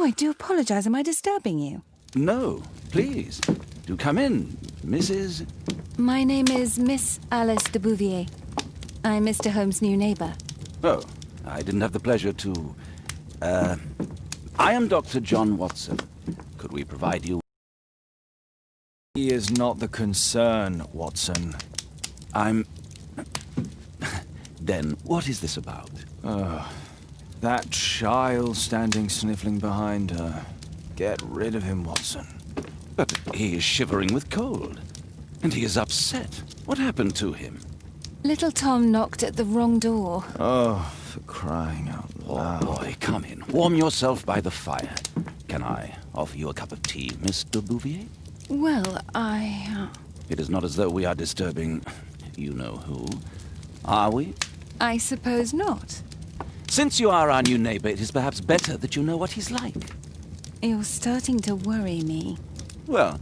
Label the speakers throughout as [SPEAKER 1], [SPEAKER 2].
[SPEAKER 1] I do apologize. Am I disturbing you?
[SPEAKER 2] No, please. Do come in, Mrs.
[SPEAKER 1] My name is Miss Alice de Bouvier. I'm Mr. Holmes' new neighbor.
[SPEAKER 2] Oh, I didn't have the pleasure to... I am Dr. John Watson. Could we provide you...
[SPEAKER 3] He is not the concern, Watson.
[SPEAKER 2] I'm... Then, what is this about?
[SPEAKER 3] That child standing sniffling behind her. Get rid of him, Watson.
[SPEAKER 2] But he is shivering with cold. And he is upset. What happened to him?
[SPEAKER 1] Little Tom knocked at the wrong door.
[SPEAKER 3] Oh, for crying out loud.
[SPEAKER 2] Oh, boy, come in. Warm yourself by the fire. Can I offer you a cup of tea, Mr. Bouvier?
[SPEAKER 1] Well,
[SPEAKER 2] It is not as though we are disturbing you-know-who, are we?
[SPEAKER 1] I suppose not.
[SPEAKER 2] Since you are our new neighbor, it is perhaps better that you know what he's like.
[SPEAKER 1] You're starting to worry me.
[SPEAKER 2] Well,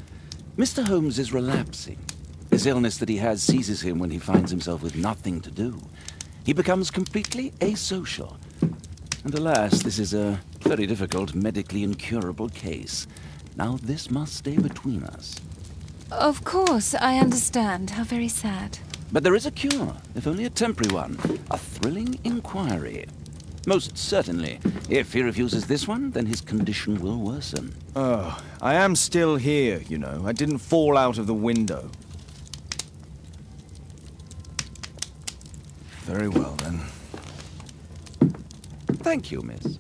[SPEAKER 2] Mr. Holmes is relapsing. This illness that he has seizes him when he finds himself with nothing to do. He becomes completely asocial. And alas, this is a very difficult, medically incurable case. Now, this must stay between us.
[SPEAKER 1] Of course, I understand. How very sad.
[SPEAKER 2] But there is a cure, if only a temporary one. A thrilling inquiry. Most certainly. If he refuses this one, then his condition will worsen.
[SPEAKER 3] Oh, I am still here, you know. I didn't fall out of the window. Very well, then.
[SPEAKER 2] Thank you, miss.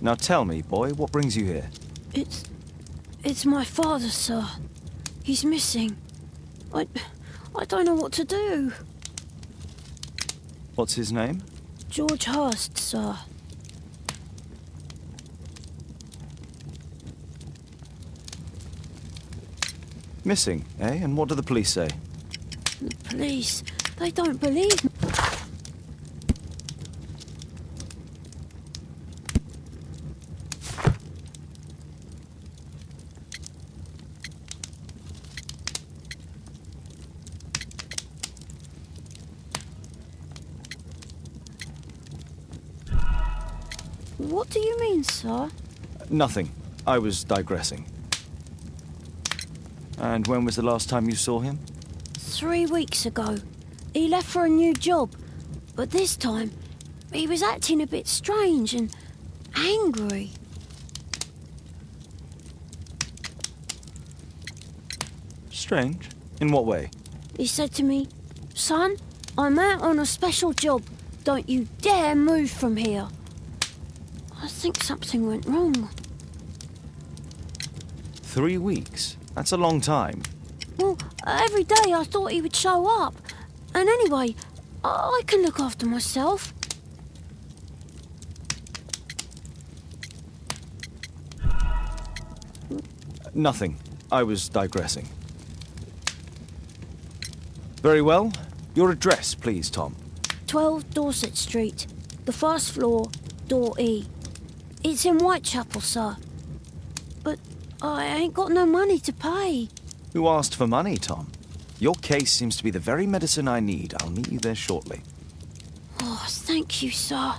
[SPEAKER 3] Now tell me, boy, what brings you here?
[SPEAKER 4] It's my father, sir. He's missing. I don't know what to do.
[SPEAKER 3] What's his name?
[SPEAKER 4] George Hurst, sir.
[SPEAKER 3] Missing, eh? And what do the police say?
[SPEAKER 4] The police, they don't believe me. What do you mean, sir?
[SPEAKER 3] Nothing. I was digressing. And when was the last time you saw him?
[SPEAKER 4] 3 weeks ago. He left for a new job. But this time, he was acting a bit strange and angry.
[SPEAKER 3] Strange? In what way?
[SPEAKER 4] He said to me, "Son, I'm out on a special job. Don't you dare move from here." I think something went wrong.
[SPEAKER 3] 3 weeks? That's a long time.
[SPEAKER 4] Well, every day I thought he would show up. And anyway, I can look after myself.
[SPEAKER 3] Nothing. I was digressing. Very well. Your address, please, Tom.
[SPEAKER 4] 12 Dorset Street, the first floor, door E. It's in Whitechapel, sir. But I ain't got no money to pay.
[SPEAKER 3] Who asked for money, Tom? Your case seems to be the very medicine I need. I'll meet you there shortly.
[SPEAKER 4] Oh, thank you, sir.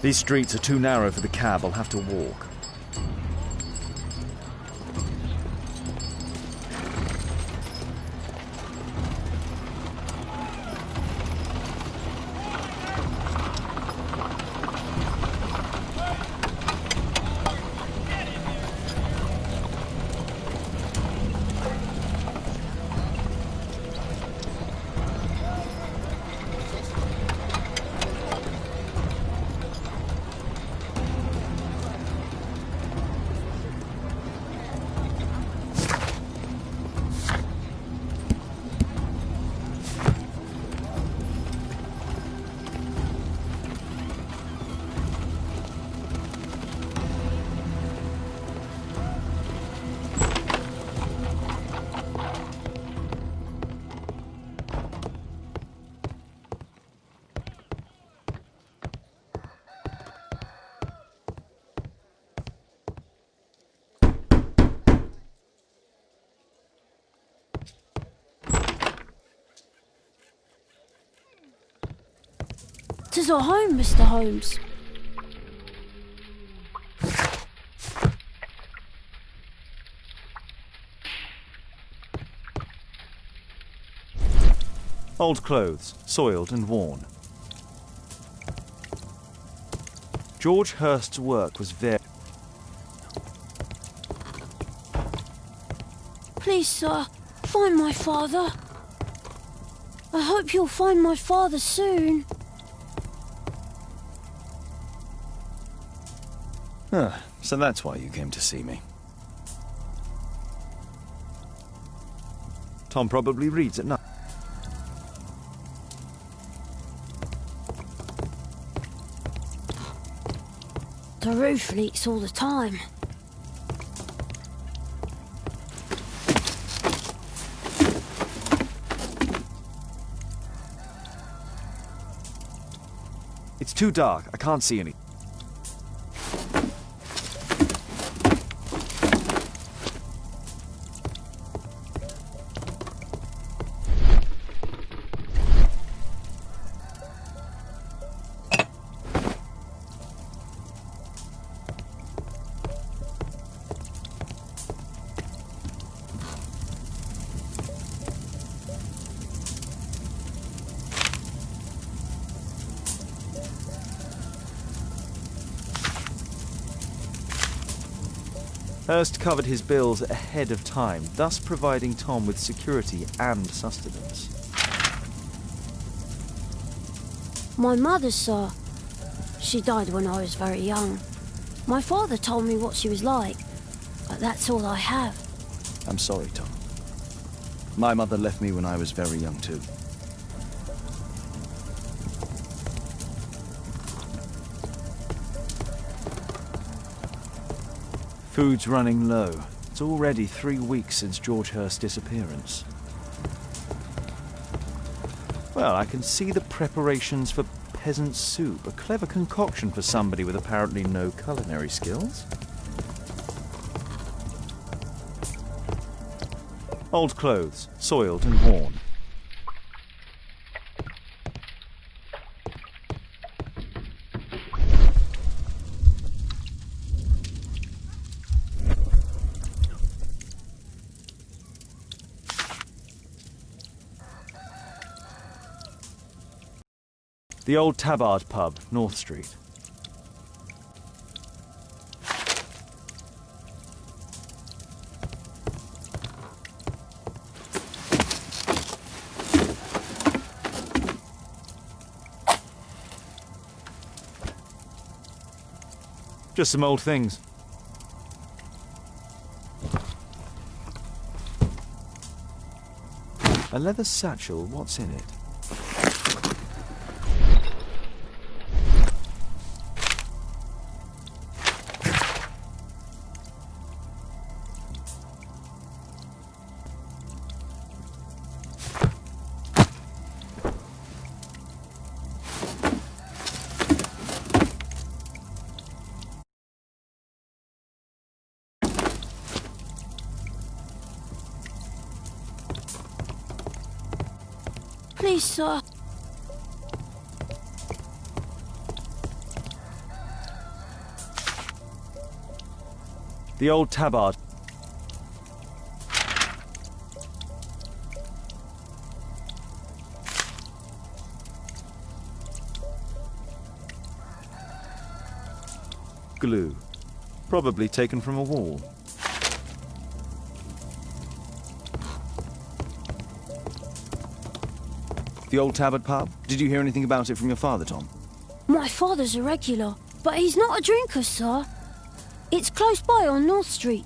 [SPEAKER 3] These streets are too narrow for the cab. I'll have to walk.
[SPEAKER 4] Tis our home, Mr. Holmes.
[SPEAKER 3] Old clothes, soiled and worn. George Hurst's work was very...
[SPEAKER 4] Please, sir, find my father. I hope you'll find my father soon.
[SPEAKER 3] So that's why you came to see me. Tom probably reads at night.
[SPEAKER 4] The roof leaks all the time.
[SPEAKER 3] It's too dark. I can't see any. Hurst covered his bills ahead of time, thus providing Tom with security and sustenance.
[SPEAKER 4] My mother, sir. She died when I was very young. My father told me what she was like, but that's all I have.
[SPEAKER 3] I'm sorry, Tom. My mother left me when I was very young, too. Food's running low. It's already 3 weeks since George Hurst's disappearance. Well, I can see the preparations for peasant soup, a clever concoction for somebody with apparently no culinary skills. Old clothes, soiled and worn. The old Tabard pub, North Street. Just some old things. A leather satchel, what's in it?
[SPEAKER 4] Please, sir.
[SPEAKER 3] The old Tabard. Glue. Probably taken from a wall. The old Tabard pub? Did you hear anything about it from your father, Tom?
[SPEAKER 4] My father's a regular, but he's not a drinker, sir. It's close by on North Street.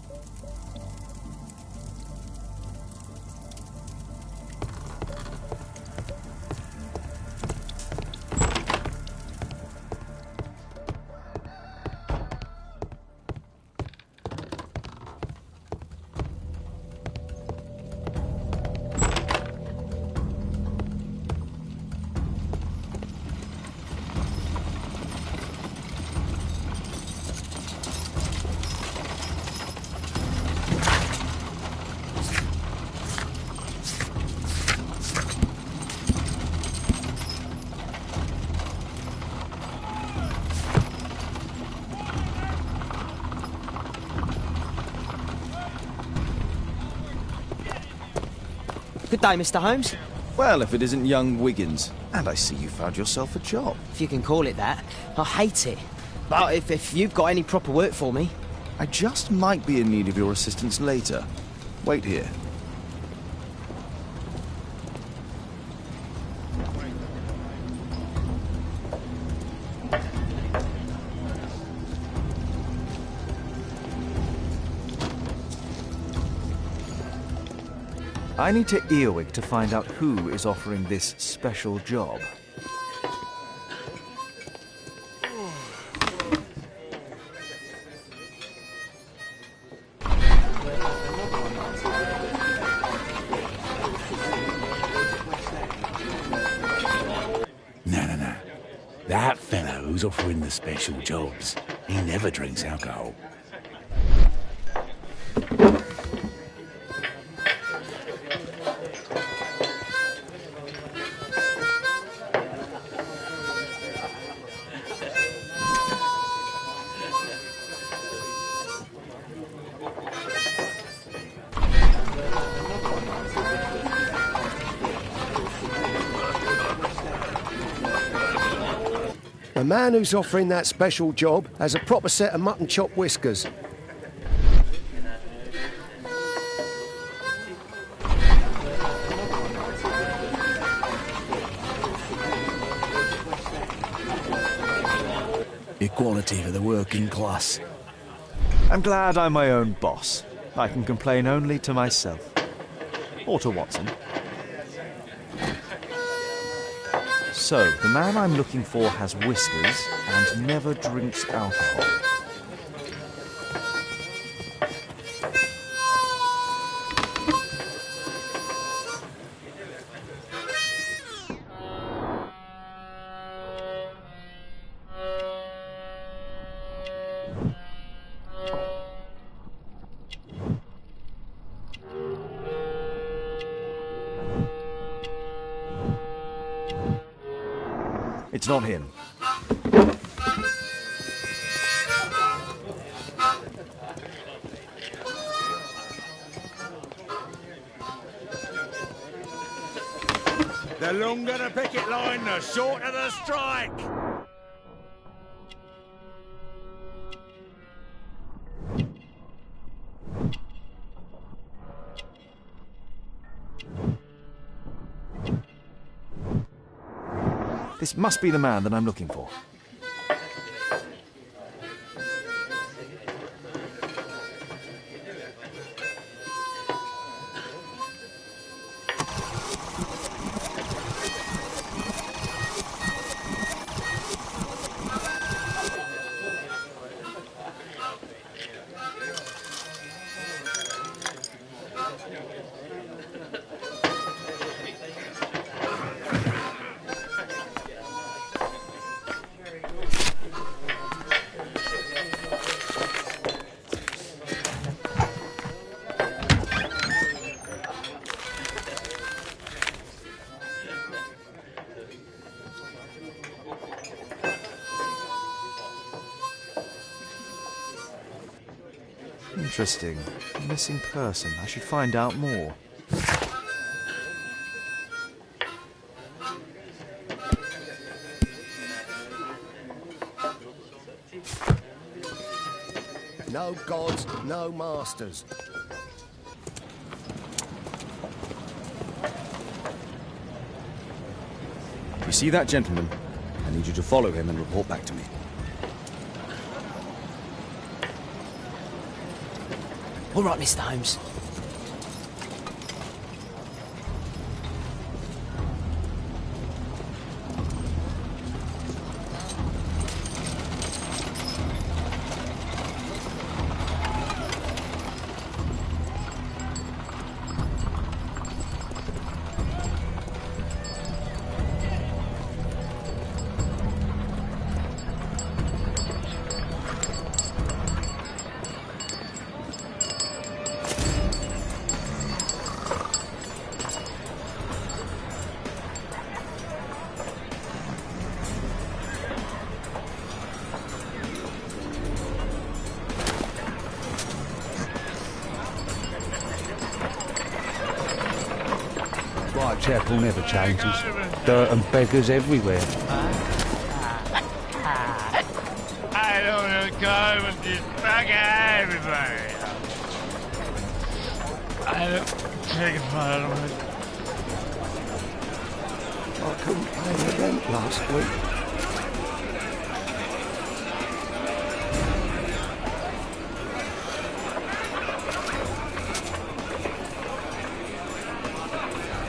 [SPEAKER 5] Good day, Mr. Holmes.
[SPEAKER 3] Well, if it isn't young Wiggins. And I see you found yourself a job.
[SPEAKER 5] If you can call it that. I hate it. But if you've got any proper work for me...
[SPEAKER 3] I just might be in need of your assistance later. Wait here. I need to Earwig to find out who is offering this special job.
[SPEAKER 2] No. That fellow who's offering the special jobs, he never drinks alcohol.
[SPEAKER 6] The man who's offering that special job has a proper set of mutton chop whiskers.
[SPEAKER 2] Equality for the working class.
[SPEAKER 3] I'm glad I'm my own boss. I can complain only to myself. Or to Watson. So, the man I'm looking for has whiskers and never drinks alcohol. It's not him.
[SPEAKER 7] The longer the picket line, the shorter the strike.
[SPEAKER 3] This must be the man that I'm looking for. Interesting. Missing person. I should find out more.
[SPEAKER 6] No gods, no masters.
[SPEAKER 8] You see that gentleman? I need you to follow him and report back to me.
[SPEAKER 5] All right, Mr. Holmes.
[SPEAKER 9] Whitechapel never changes. Dirt and beggars everywhere.
[SPEAKER 7] I don't want to go with this bugger, everybody. I don't take it part of it.
[SPEAKER 6] I couldn't pay the rent last week.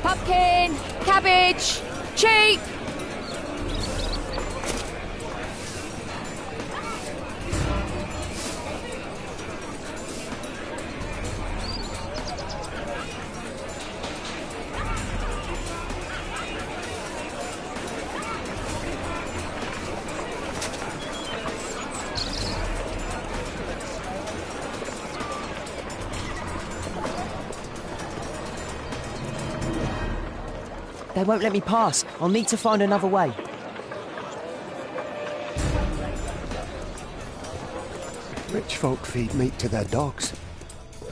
[SPEAKER 1] Pumpkin! Cabbage! Cheap!
[SPEAKER 5] They won't let me pass. I'll need to find another way.
[SPEAKER 6] Rich folk feed meat to their dogs.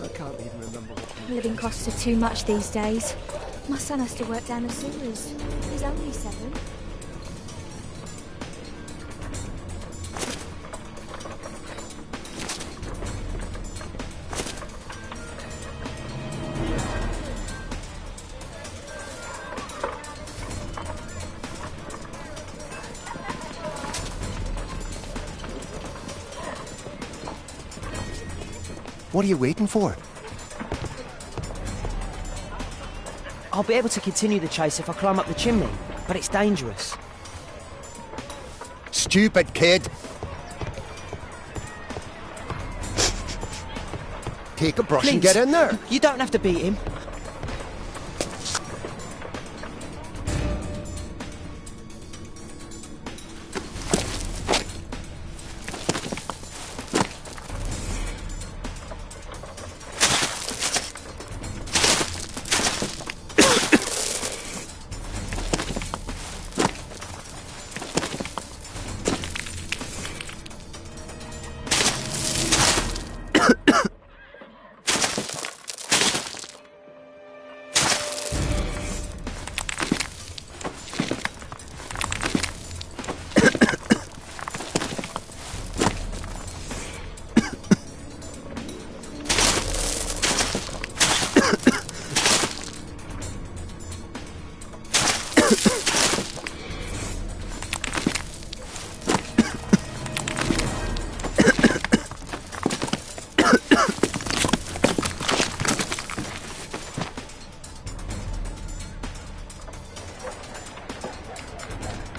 [SPEAKER 6] I can't even remember what...
[SPEAKER 10] Living costs are too much these days. My son has to work down the sewers. He's only 7.
[SPEAKER 6] What are you waiting for?
[SPEAKER 5] I'll be able to continue the chase if I climb up the chimney, but it's dangerous.
[SPEAKER 6] Stupid kid! Take a brush and
[SPEAKER 5] Please,
[SPEAKER 6] get in there!
[SPEAKER 5] You don't have to beat him.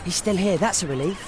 [SPEAKER 5] He's still here, that's a relief.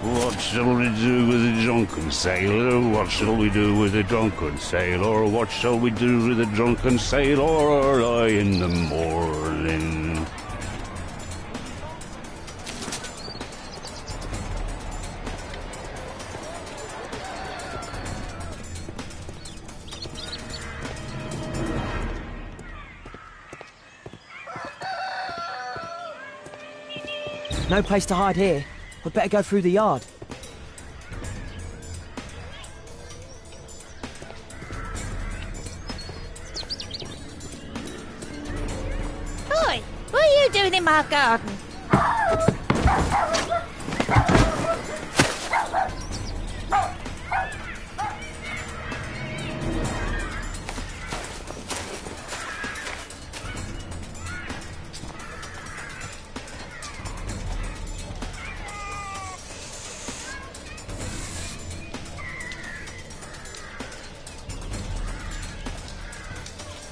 [SPEAKER 7] What shall we do with a drunken sailor? What shall we do with a drunken sailor? What shall we do with a drunken sailor early in the morning?
[SPEAKER 5] No place to hide here. We'd better go through the yard.
[SPEAKER 11] Oi! What are you doing in my garden?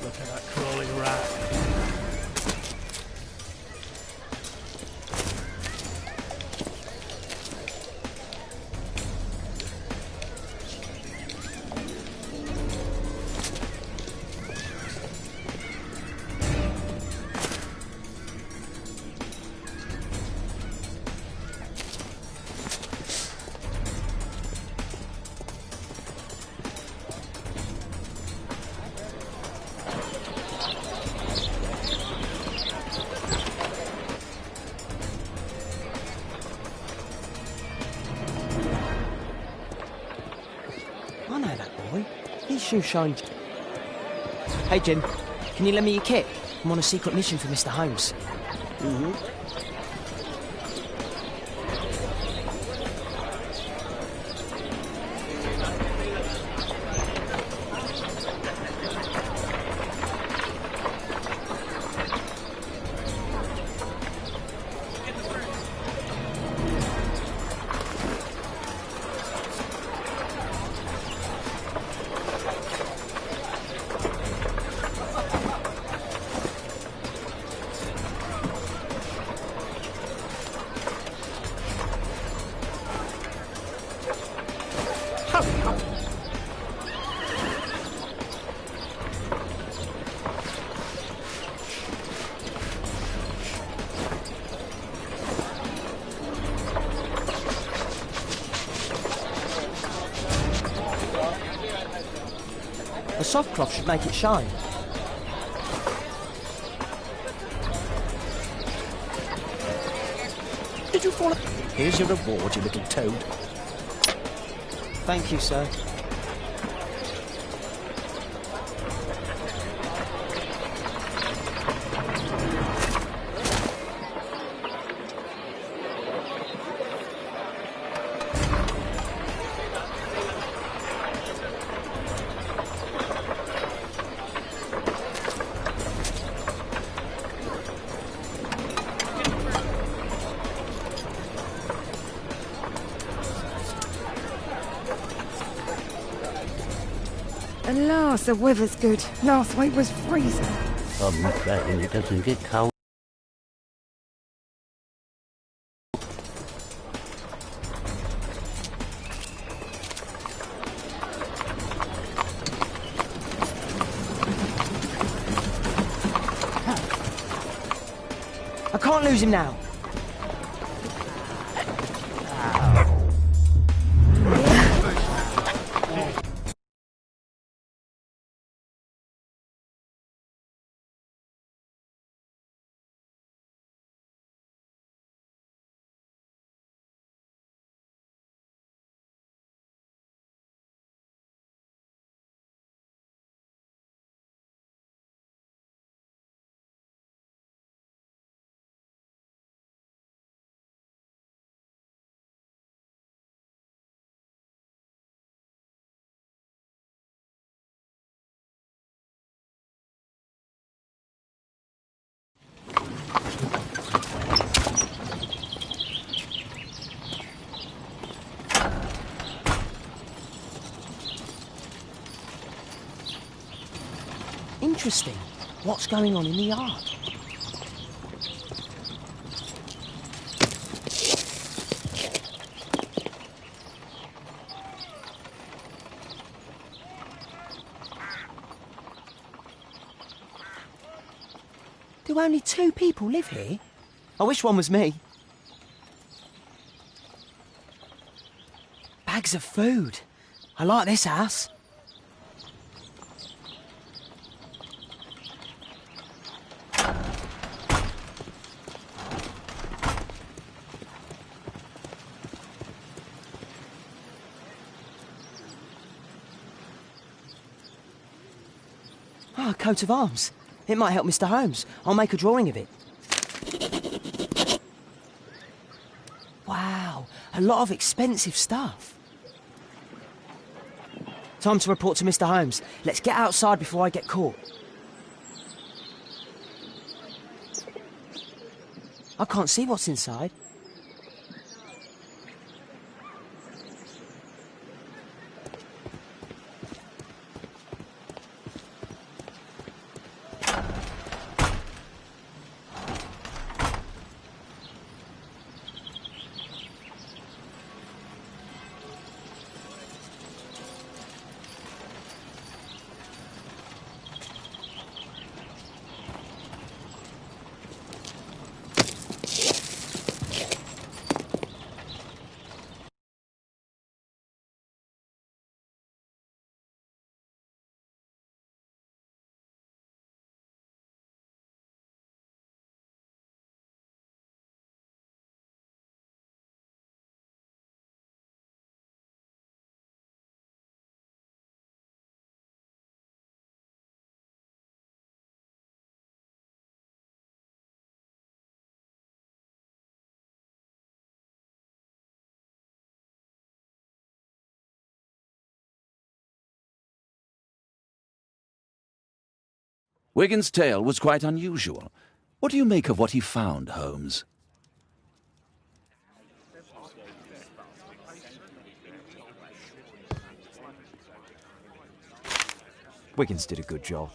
[SPEAKER 12] Look at that crawling rat.
[SPEAKER 5] I know that boy. His shoe shined. Hey, Jim. Can you lend me your kit? I'm on a secret mission for Mr. Holmes. The soft cloth should make it shine.
[SPEAKER 12] Did you fall? Here's your reward, you little toad.
[SPEAKER 5] Thank you, sir.
[SPEAKER 13] At last, the weather's good. Last week was freezing.
[SPEAKER 7] I'm afraid it doesn't get cold.
[SPEAKER 5] I can't lose him now. Interesting. What's going on in the yard? Do only 2 people live here? I wish one was me. Bags of food. I like this house. Ah, a coat of arms. It might help Mr. Holmes. I'll make a drawing of it. Wow, a lot of expensive stuff. Time to report to Mr. Holmes. Let's get outside before I get caught. I can't see what's inside.
[SPEAKER 2] Wigan's tale was quite unusual. What do you make of what he found, Holmes?
[SPEAKER 3] Wiggins did a good job.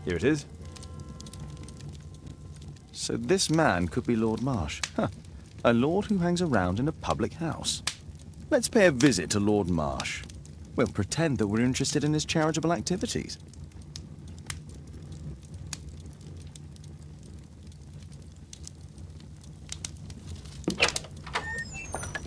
[SPEAKER 3] Here it is. So this man could be Lord Marsh. Huh. A lord who hangs around in a public house. Let's pay a visit to Lord Marsh. We'll pretend that we're interested in his charitable activities.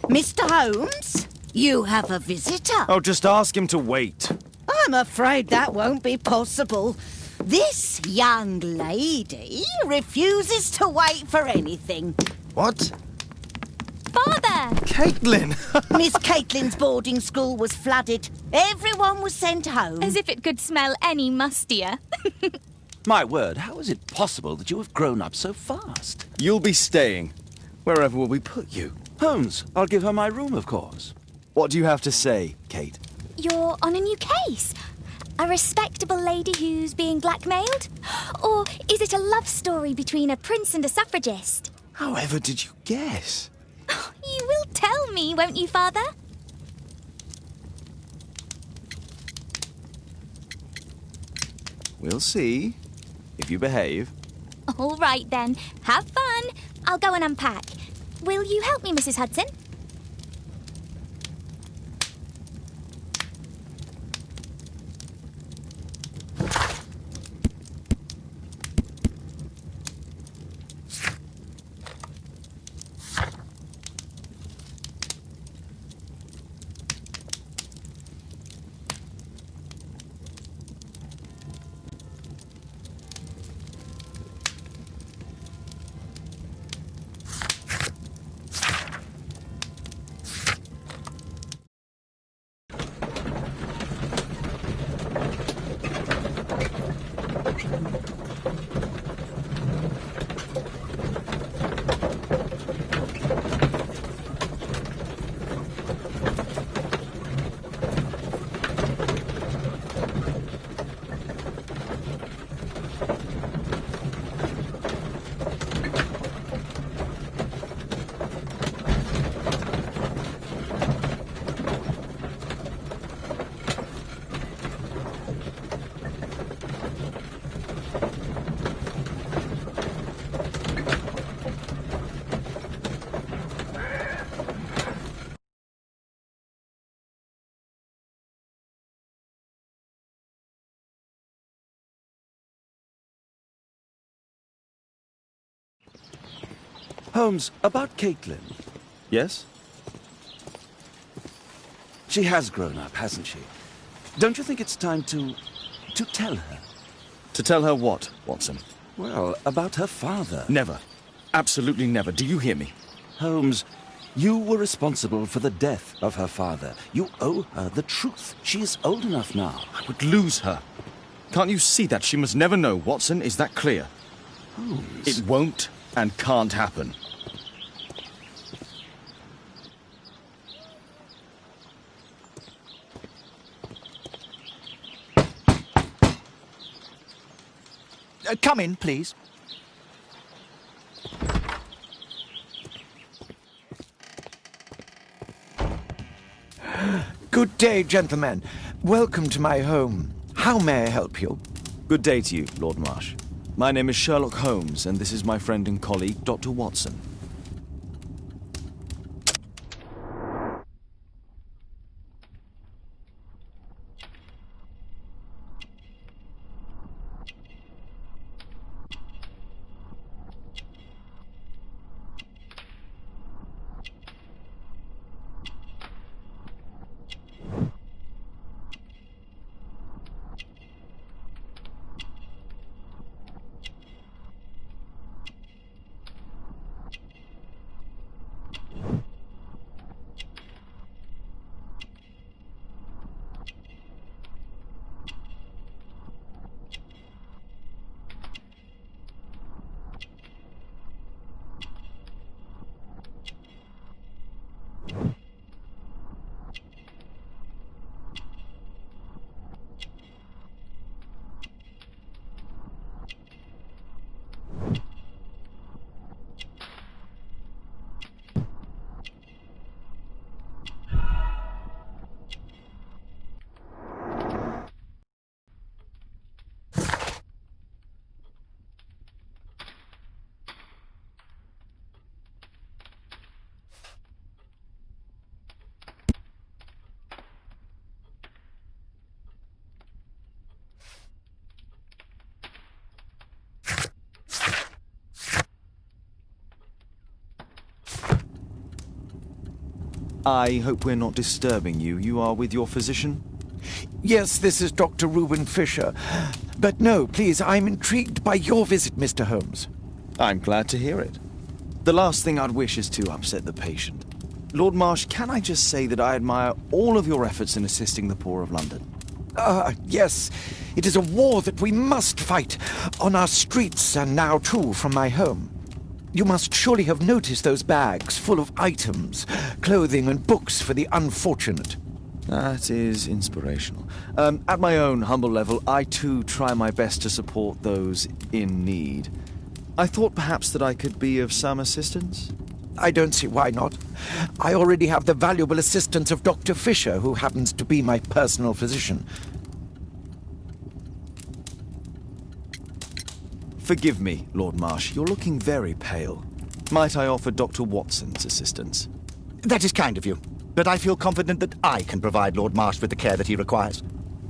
[SPEAKER 11] Mr. Holmes?
[SPEAKER 14] You have a visitor?
[SPEAKER 3] Oh, just ask him to wait.
[SPEAKER 14] I'm afraid that won't be possible. This young lady refuses to wait for anything.
[SPEAKER 3] What?
[SPEAKER 11] Father!
[SPEAKER 3] Caitlin!
[SPEAKER 14] Miss Caitlin's boarding school was flooded. Everyone was sent home.
[SPEAKER 11] As if it could smell any mustier.
[SPEAKER 2] My word, how is it possible that you have grown up so fast?
[SPEAKER 3] You'll be staying. Wherever will we put you?
[SPEAKER 2] Holmes, I'll give her my room, of course.
[SPEAKER 3] What do you have to say, Kate?
[SPEAKER 11] You're on a new case. A respectable lady who's being blackmailed? Or is it a love story between a prince and a suffragist?
[SPEAKER 3] However did you guess?
[SPEAKER 11] You will tell me, won't you, Father?
[SPEAKER 3] We'll see. If you behave.
[SPEAKER 11] All right, then. Have fun. I'll go and unpack. Will you help me, Mrs. Hudson?
[SPEAKER 2] Holmes, about Caitlin.
[SPEAKER 3] Yes?
[SPEAKER 2] She has grown up, hasn't she? Don't you think it's time to tell her?
[SPEAKER 3] To tell her what, Watson?
[SPEAKER 2] Well, about her father.
[SPEAKER 3] Never. Absolutely never. Do you hear me?
[SPEAKER 2] Holmes, you were responsible for the death of her father. You owe her the truth. She is old enough now.
[SPEAKER 3] I would lose her. Can't you see that? She must never know, Watson. Is that clear?
[SPEAKER 2] Holmes.
[SPEAKER 3] It won't and can't happen.
[SPEAKER 12] Come in, please. Good day, gentlemen. Welcome to my home. How may I help you?
[SPEAKER 3] Good day to you, Lord Marsh. My name is Sherlock Holmes, and this is my friend and colleague, Dr. Watson. I hope we're not disturbing you. You are with your physician?
[SPEAKER 12] Yes, this is Dr. Reuben Fisher. But no, please, I'm intrigued by your visit, Mr. Holmes.
[SPEAKER 3] I'm glad to hear it. The last thing I'd wish is to upset the patient. Lord Marsh, can I just say that I admire all of your efforts in assisting the poor of London?
[SPEAKER 12] Yes. It is a war that we must fight, on our streets and now, too, from my home. You must surely have noticed those bags full of items, clothing and books for the unfortunate.
[SPEAKER 3] That is inspirational. At my own humble level, I too try my best to support those in need. I thought perhaps that I could be of some assistance.
[SPEAKER 12] I don't see why not. I already have the valuable assistance of Dr. Fisher, who happens to be my personal physician.
[SPEAKER 3] Forgive me, Lord Marsh. You're looking very pale. Might I offer Dr. Watson's assistance?
[SPEAKER 15] That is kind of you, but I feel confident that I can provide Lord Marsh with the care that he requires.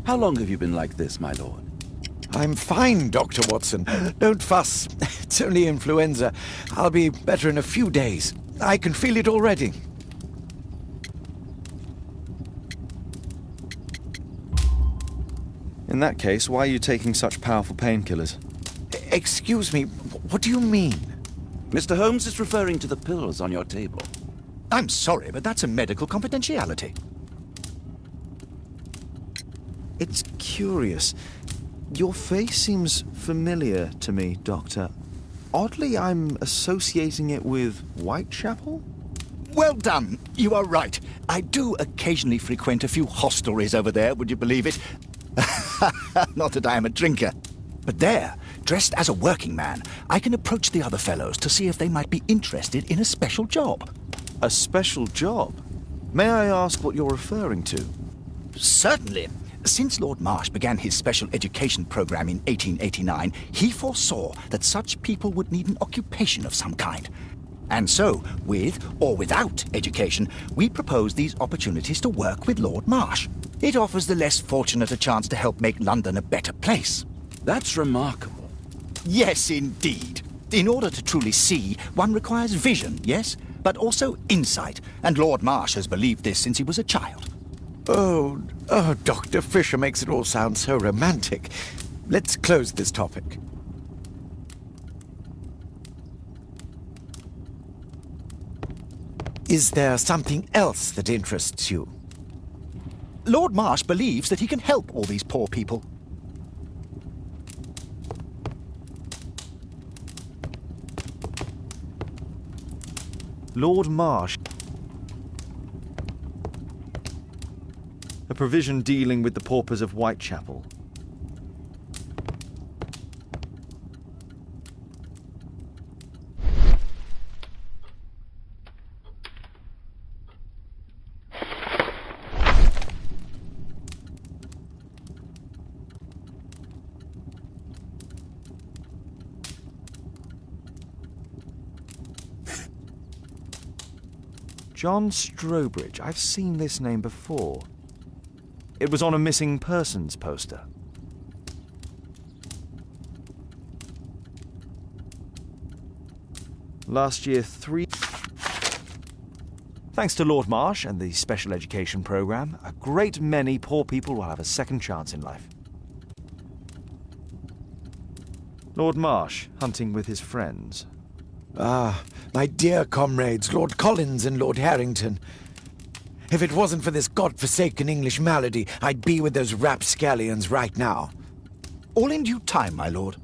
[SPEAKER 2] How long have you been like this, my lord?
[SPEAKER 12] I'm fine, Dr. Watson. Don't fuss. It's only influenza. I'll be better in a few days. I can feel it already.
[SPEAKER 3] In that case, why are you taking such powerful painkillers?
[SPEAKER 12] Excuse me, what do you mean?
[SPEAKER 2] Mr. Holmes is referring to the pills on your table.
[SPEAKER 15] I'm sorry, but that's a medical confidentiality.
[SPEAKER 3] It's curious. Your face seems familiar to me, Doctor. Oddly, I'm associating it with Whitechapel?
[SPEAKER 15] Well done. You are right. I do occasionally frequent a few hostelries over there, would you believe it? Not that I am a drinker. But there, dressed as a working man, I can approach the other fellows to see if they might be interested in a special job.
[SPEAKER 3] A special job? May I ask what you're referring to?
[SPEAKER 15] Certainly. Since Lord Marsh began his special education program in 1889, he foresaw that such people would need an occupation of some kind. And so, with or without education, we propose these opportunities to work with Lord Marsh. It offers the less fortunate a chance to help make London a better place.
[SPEAKER 2] That's remarkable.
[SPEAKER 15] Yes, indeed. In order to truly see, one requires vision, yes? But also insight. And Lord Marsh has believed this since he was a child.
[SPEAKER 12] Oh, Dr. Fisher makes it all sound so romantic. Let's close this topic. Is there something else that interests you?
[SPEAKER 15] Lord Marsh believes that he can help all these poor people.
[SPEAKER 3] Lord Marsh. A provision dealing with the paupers of Whitechapel. John Strobridge. I've seen this name before. It was on a missing persons poster. Last year, Thanks to Lord Marsh and the special education program, a great many poor people will have a second chance in life. Lord Marsh, hunting with his friends.
[SPEAKER 12] Ah, my dear comrades, Lord Collins and Lord Harrington. If it wasn't for this godforsaken English malady, I'd be with those rapscallions right now.
[SPEAKER 15] All in due time, my lord.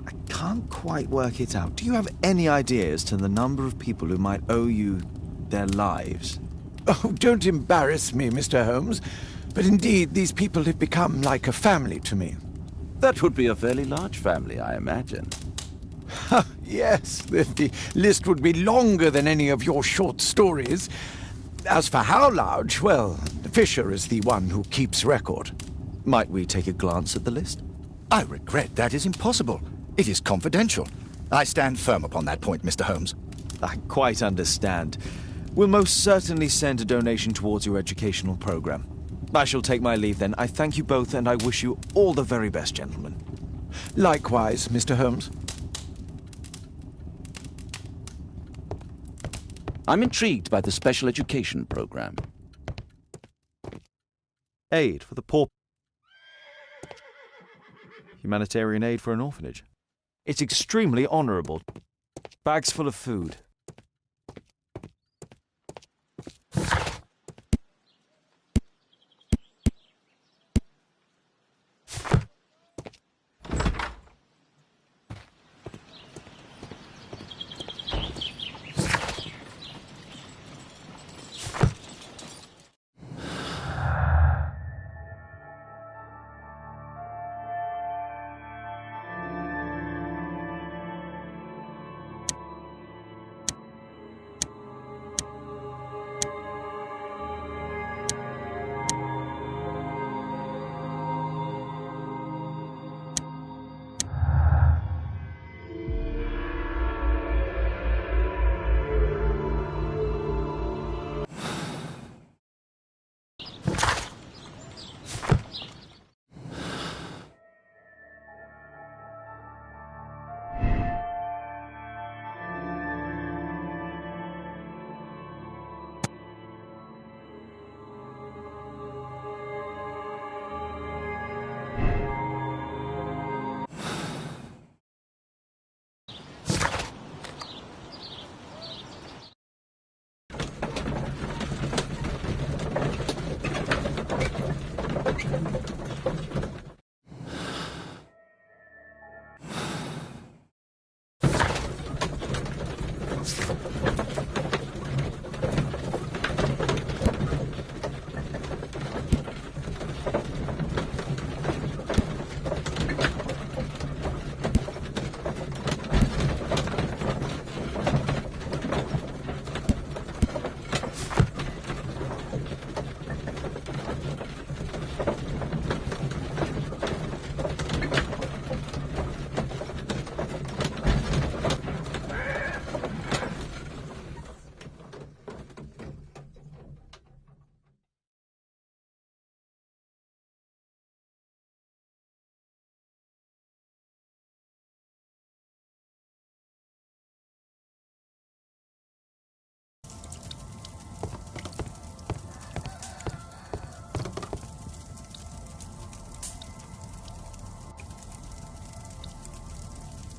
[SPEAKER 3] I can't quite work it out. Do you have any idea as to the number of people who might owe you their lives?
[SPEAKER 12] Oh, don't embarrass me, Mr. Holmes. But indeed, these people have become like a family to me.
[SPEAKER 2] That would be a fairly large family, I imagine.
[SPEAKER 12] Yes, the list would be longer than any of your short stories. As for how large, well, Fisher is the one who keeps record.
[SPEAKER 3] Might we take a glance at the list?
[SPEAKER 15] I regret that is impossible. It is confidential. I stand firm upon that point, Mr. Holmes.
[SPEAKER 3] I quite understand. We'll most certainly send a donation towards your educational program. I shall take my leave then. I thank you both and I wish you all the very best, gentlemen.
[SPEAKER 12] Likewise, Mr. Holmes.
[SPEAKER 2] I'm intrigued by the special education program.
[SPEAKER 3] Aid for the poor. Humanitarian aid for an orphanage. It's extremely honourable. Bags full of food.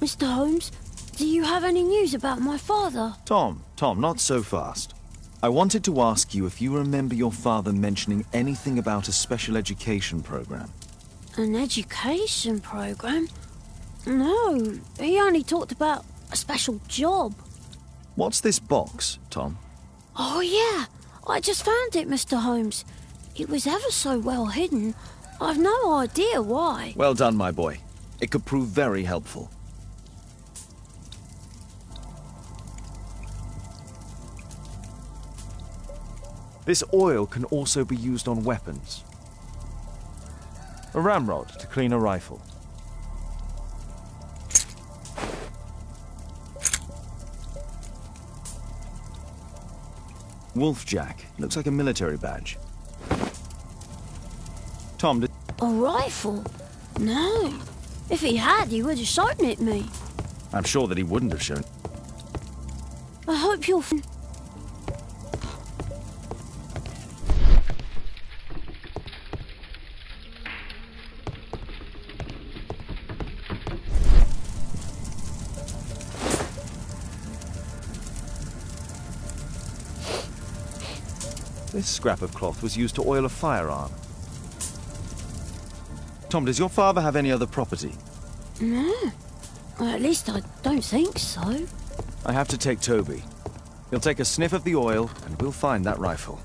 [SPEAKER 4] Mr. Holmes, do you have any news about my father?
[SPEAKER 3] Tom, not so fast. I wanted to ask you if you remember your father mentioning anything about a special education program.
[SPEAKER 4] An education program? No, he only talked about a special job.
[SPEAKER 3] What's this box, Tom?
[SPEAKER 4] Oh, yeah. I just found it, Mr. Holmes. It was ever so well hidden. I've no idea why.
[SPEAKER 3] Well done, my boy. It could prove very helpful. This oil can also be used on weapons. A ramrod to clean a rifle. Wolfjack. Looks like a military badge. Tom, did...
[SPEAKER 4] A rifle? No. If he had, he would have shown it me.
[SPEAKER 3] I'm sure that he wouldn't have shown.
[SPEAKER 4] I hope you'll...
[SPEAKER 3] This scrap of cloth was used to oil a firearm. Tom, does your father have any other property?
[SPEAKER 4] No. Well, at least I don't think so.
[SPEAKER 3] I have to take Toby. He'll take a sniff of the oil, and we'll find that rifle.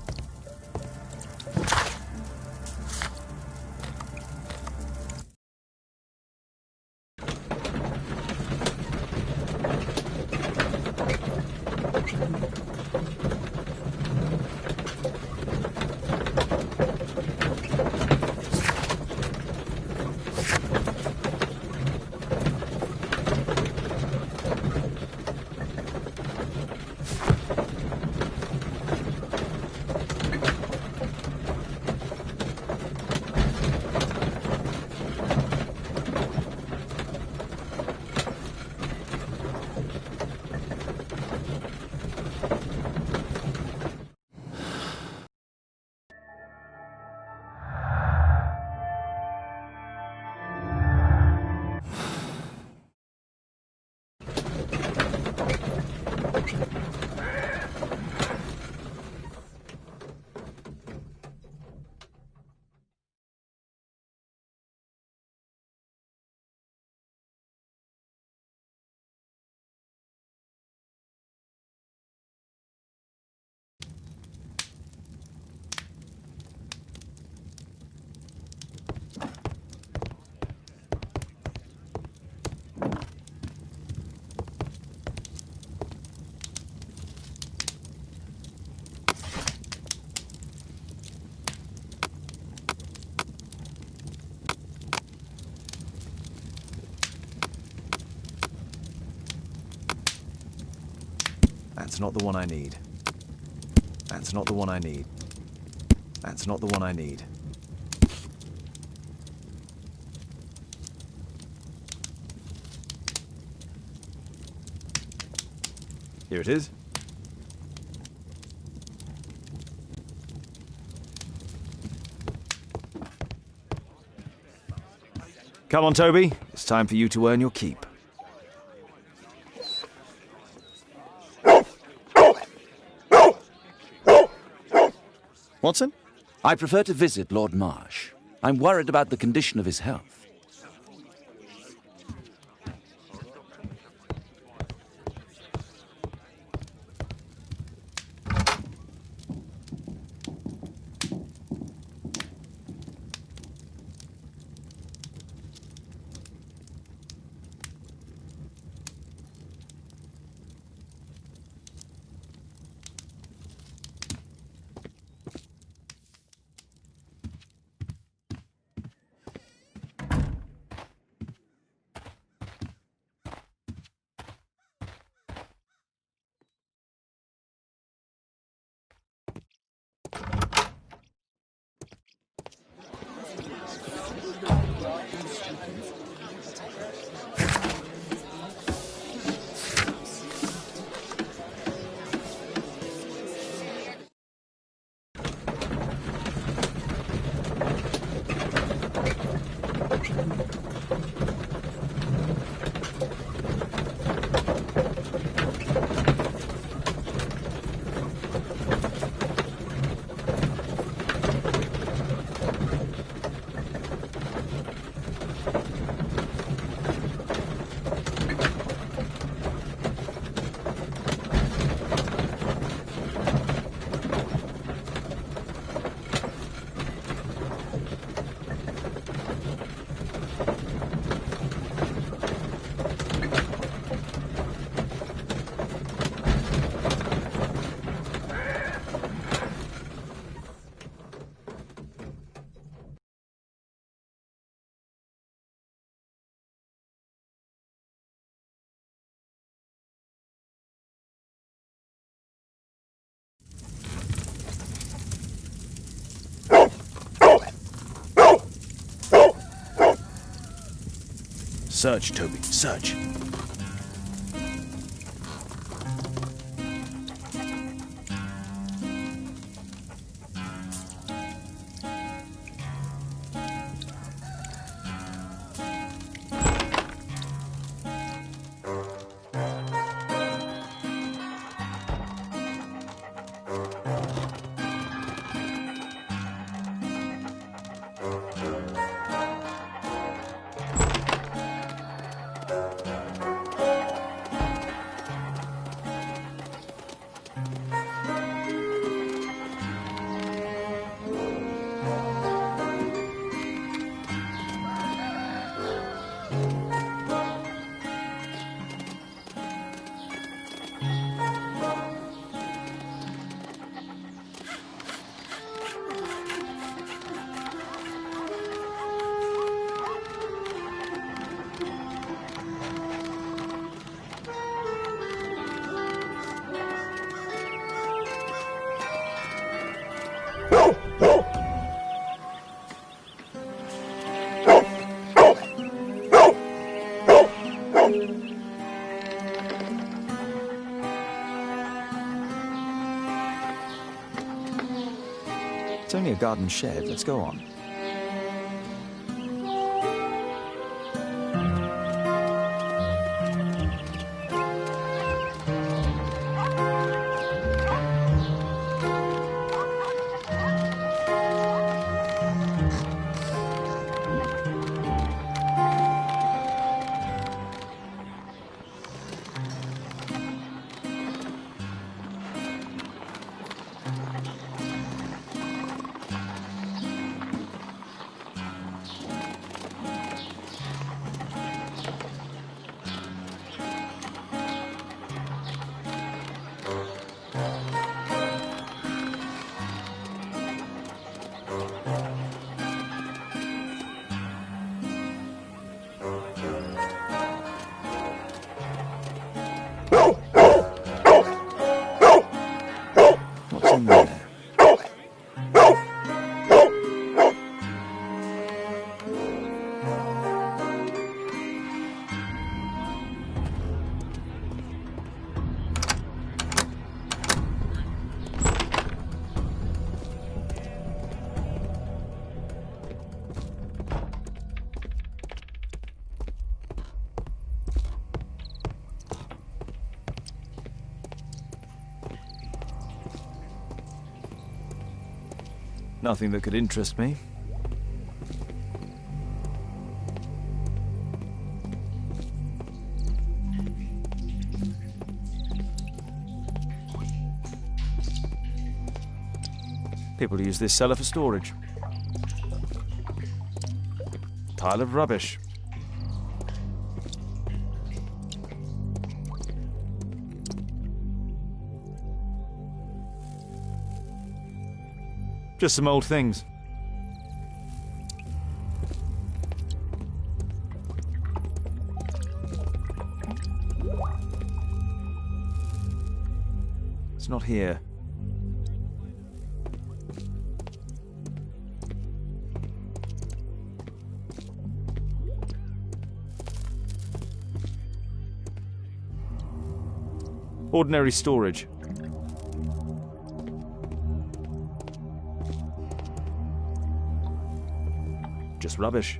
[SPEAKER 3] That's not the one I need. That's not the one I need. That's not the one I need. Here it is. Come on, Toby. It's time for you to earn your keep. Watson?
[SPEAKER 2] I prefer to visit Lord Marsh. I'm worried about the condition of his health.
[SPEAKER 3] Search, Toby, search. It's only a garden shed. Let's go on. Nothing that could interest me. People use this cellar for storage. Pile of rubbish. Just some old things. It's not here. Ordinary storage. Just rubbish.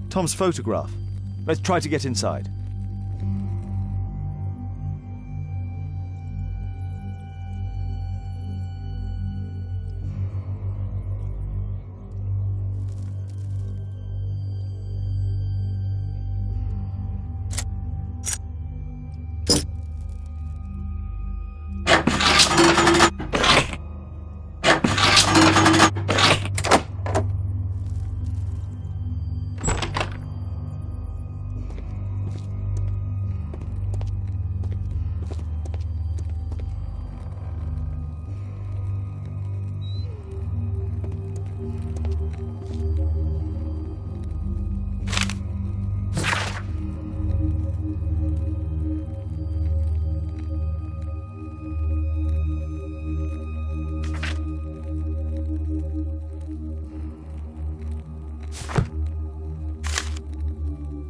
[SPEAKER 3] Tom's photograph. Let's try to get inside.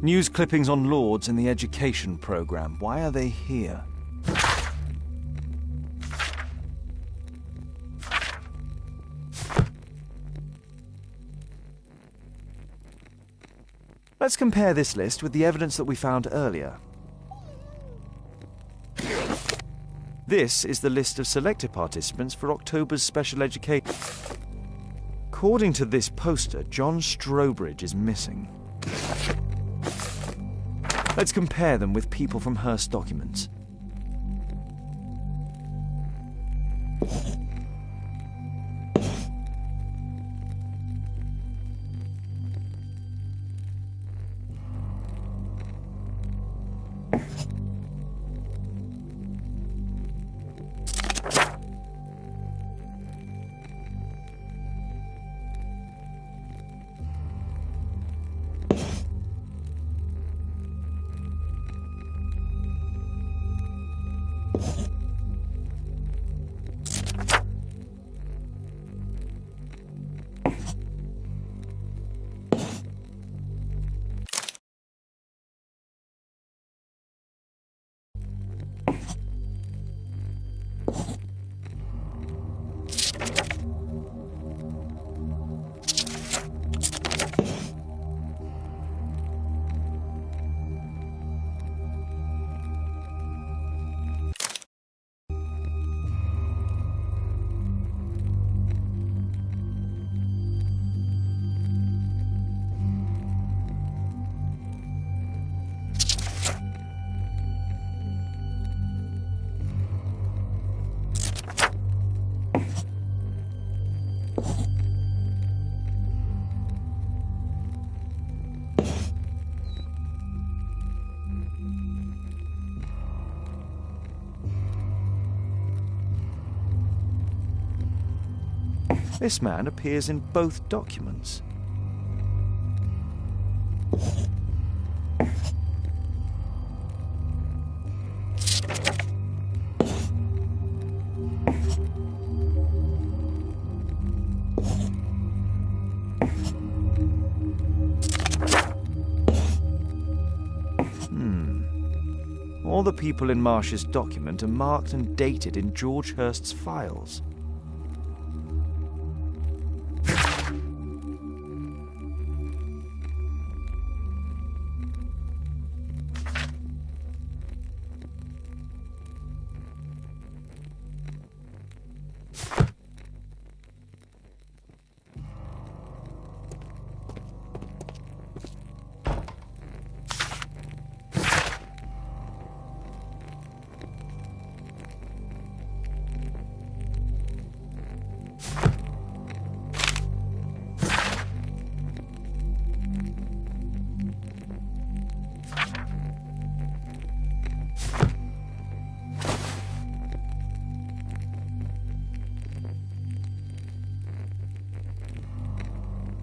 [SPEAKER 3] News clippings on Lords in the education program. Why are they here? Let's compare this list with the evidence that we found earlier. This is the list of selected participants for October's special education. According to this poster, John Strobridge is missing. Let's compare them with people from Hearst documents. This man appears in both documents. All the people in Marsh's document are marked and dated in George Hurst's files.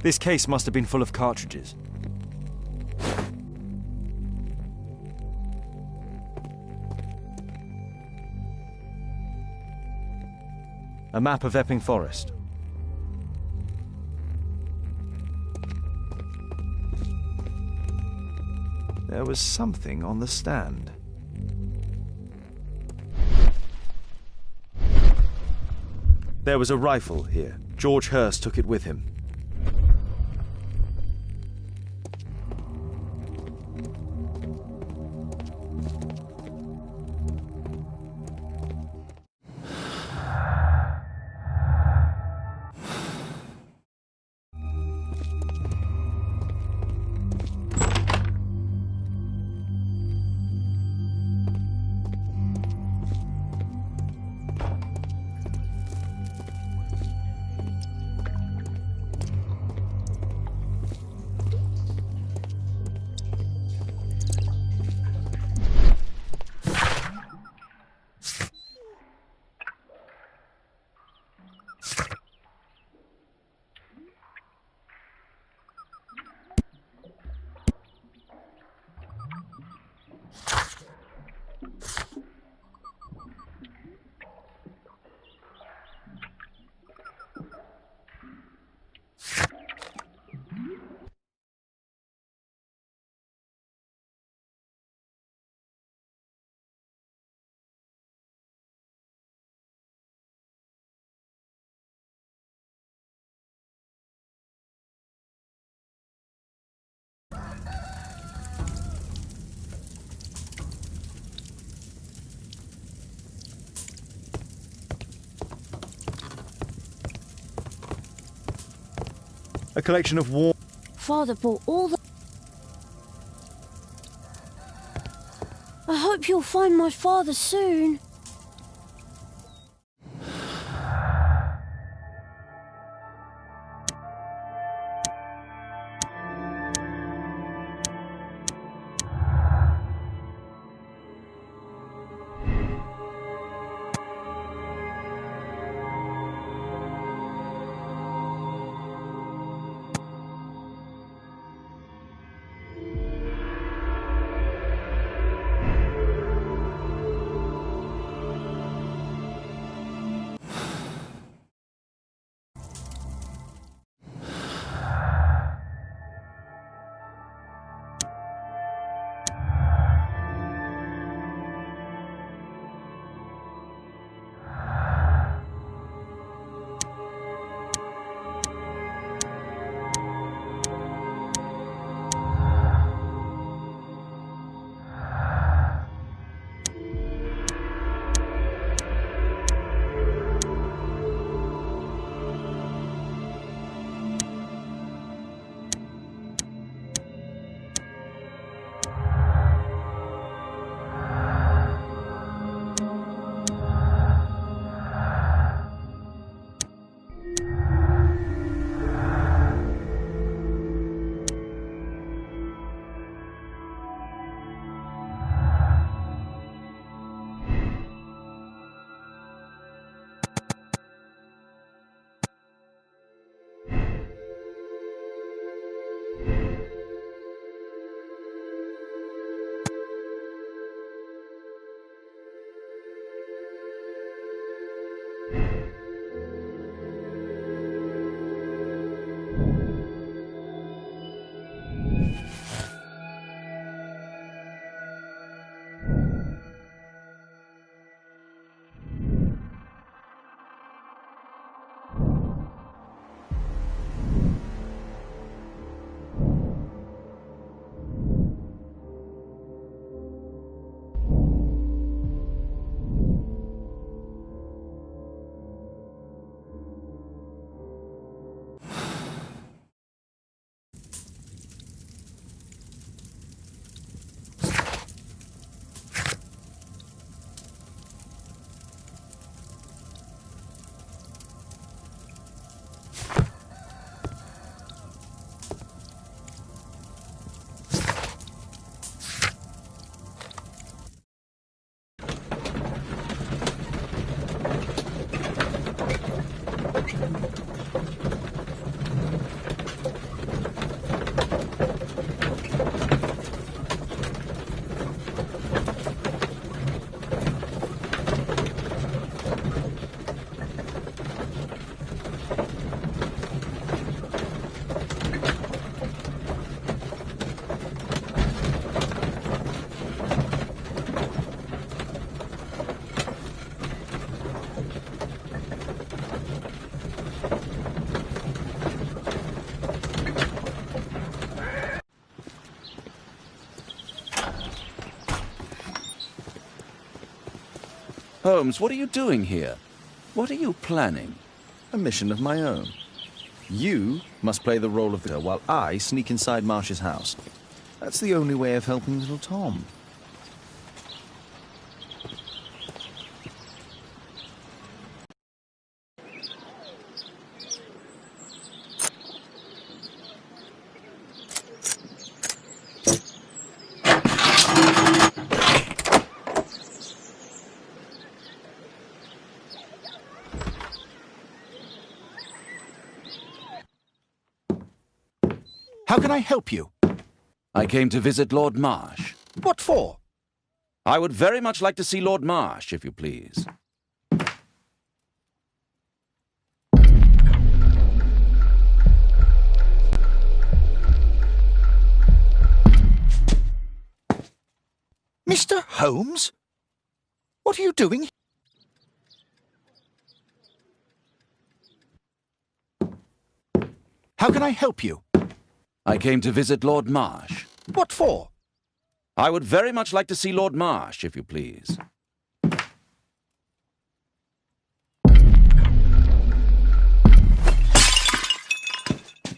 [SPEAKER 3] This case must have been full of cartridges. A map of Epping Forest. There was something on the stand. There was a rifle here. George Hurst took it with him. A collection of war...
[SPEAKER 4] Father bought all the... I hope you'll find my father soon.
[SPEAKER 2] Holmes, what are you doing here? What are you planning?
[SPEAKER 3] A mission of my own. You must play the role of the while I sneak inside Marsh's house. That's the only way of helping little Tom.
[SPEAKER 15] How can I help you?
[SPEAKER 2] I came to visit Lord Marsh.
[SPEAKER 15] What for?
[SPEAKER 2] I would very much like to see Lord Marsh, if you please.
[SPEAKER 15] Mr. Holmes? What are you doing? How can I help you?
[SPEAKER 2] I came to visit Lord Marsh.
[SPEAKER 15] What for?
[SPEAKER 2] I would very much like to see Lord Marsh, if you please.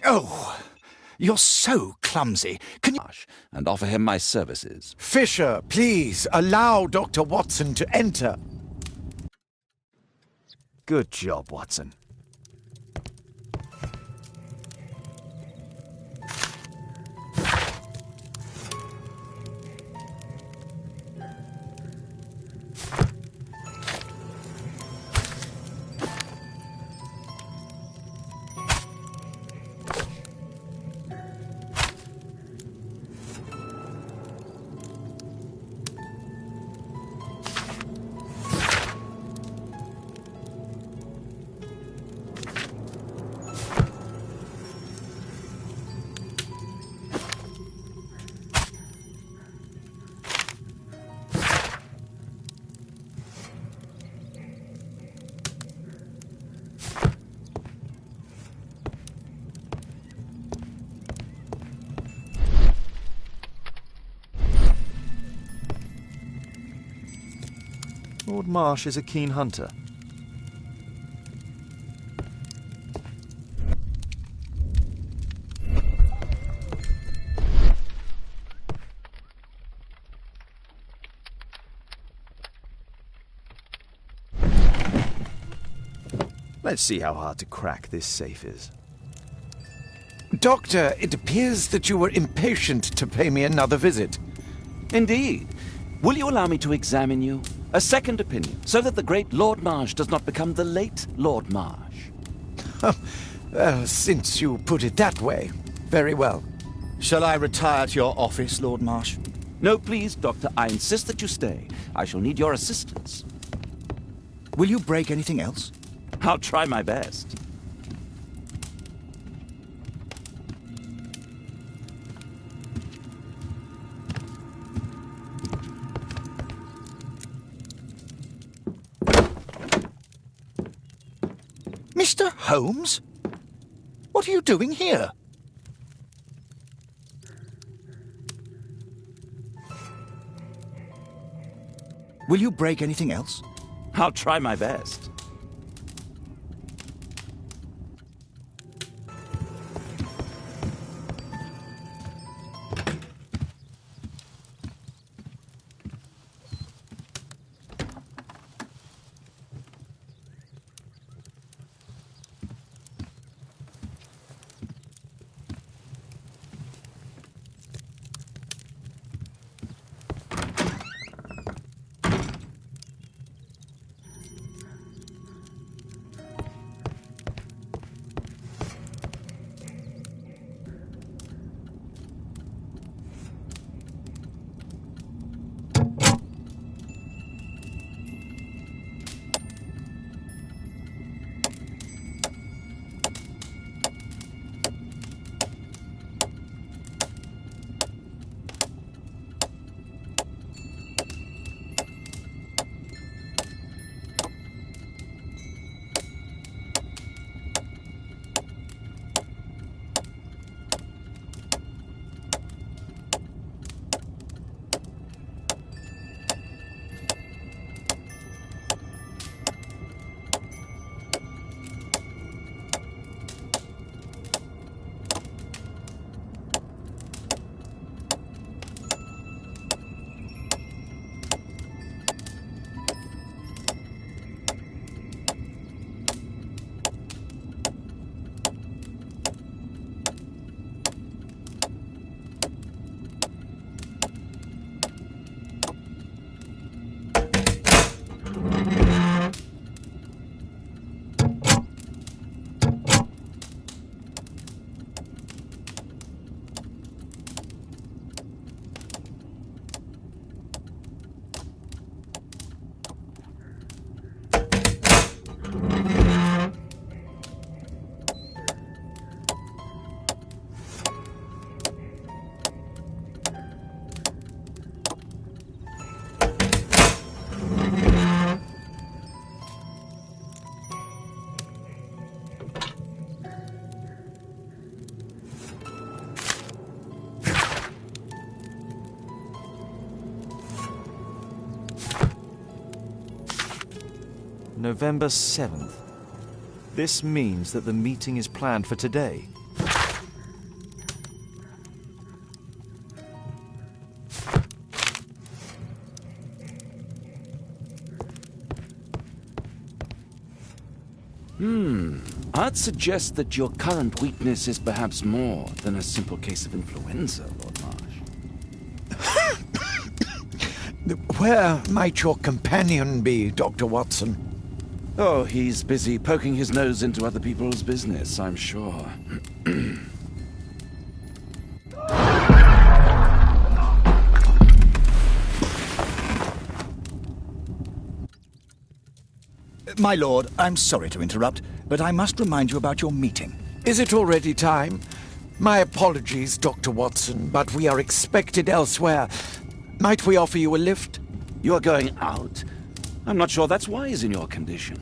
[SPEAKER 15] Oh, you're so clumsy. Can you...
[SPEAKER 2] And offer him my services.
[SPEAKER 12] Fisher, please, allow Dr. Watson to enter.
[SPEAKER 3] Good job, Watson. Lord Marsh is a keen hunter. Let's see how hard to crack this safe is.
[SPEAKER 12] Doctor, it appears that you were impatient to pay me another visit.
[SPEAKER 2] Indeed. Will you allow me to examine you? A second opinion, so that the great Lord Marsh does not become the late Lord Marsh.
[SPEAKER 12] Well, since you put it that way, very well.
[SPEAKER 15] Shall I retire to your office, Lord Marsh?
[SPEAKER 2] No, please, Doctor. I insist that you stay. I shall need your assistance.
[SPEAKER 15] Will you break anything else?
[SPEAKER 2] I'll try my best.
[SPEAKER 15] Mr. Holmes? What are you doing here? Will you break anything else?
[SPEAKER 2] I'll try my best.
[SPEAKER 3] November 7th. This means that the meeting is planned for today.
[SPEAKER 2] I'd suggest that your current weakness is perhaps more than a simple case of influenza, Lord Marsh.
[SPEAKER 12] Where might your companion be, Dr. Watson?
[SPEAKER 2] Oh, he's busy poking his nose into other people's business, I'm sure.
[SPEAKER 15] My lord, I'm sorry to interrupt, but I must remind you about your meeting.
[SPEAKER 12] Is it already time? My apologies, Dr. Watson, but we are expected elsewhere. Might we offer you a lift?
[SPEAKER 2] You are going out? I'm not sure that's wise in your condition.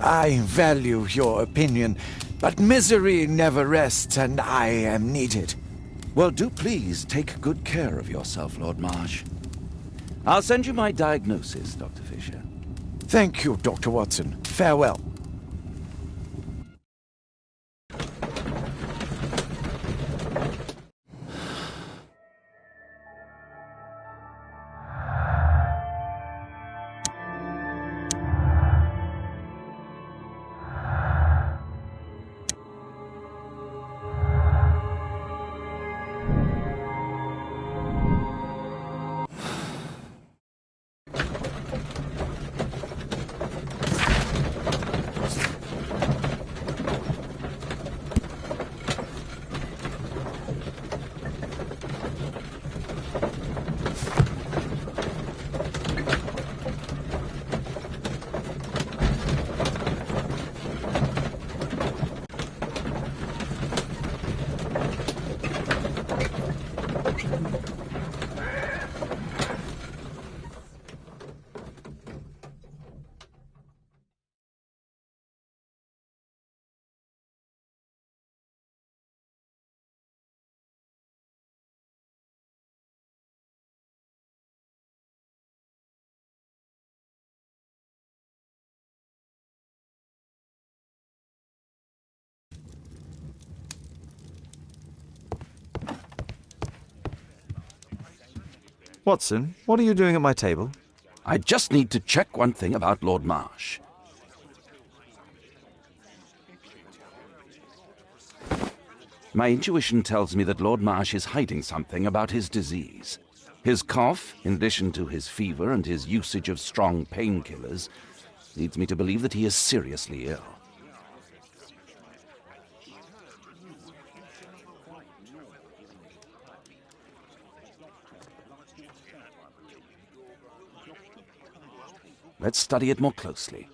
[SPEAKER 12] I value your opinion, but misery never rests, and I am needed.
[SPEAKER 2] Well, do please take good care of yourself, Lord Marsh. I'll send you my diagnosis, Dr. Fisher.
[SPEAKER 12] Thank you, Dr. Watson. Farewell.
[SPEAKER 3] Watson, what are you doing at my table?
[SPEAKER 2] I just need to check one thing about Lord Marsh. My intuition tells me that Lord Marsh is hiding something about his disease. His cough, in addition to his fever and his usage of strong painkillers, leads me to believe that he is seriously ill. Let's study it more closely.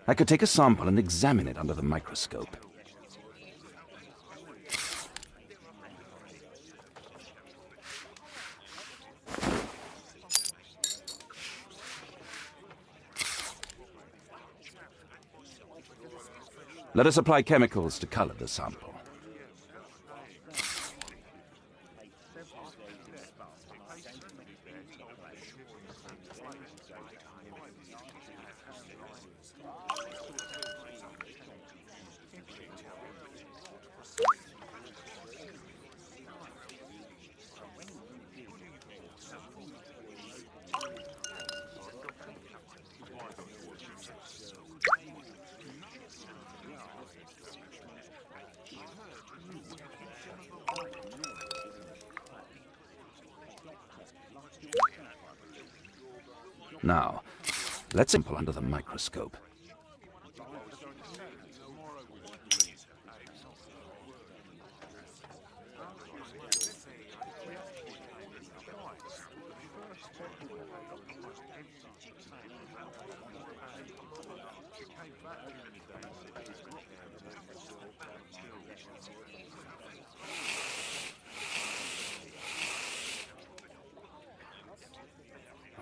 [SPEAKER 2] I could take a sample and examine it under the microscope. Let us apply chemicals to color the sample. Now, let's sample under the microscope.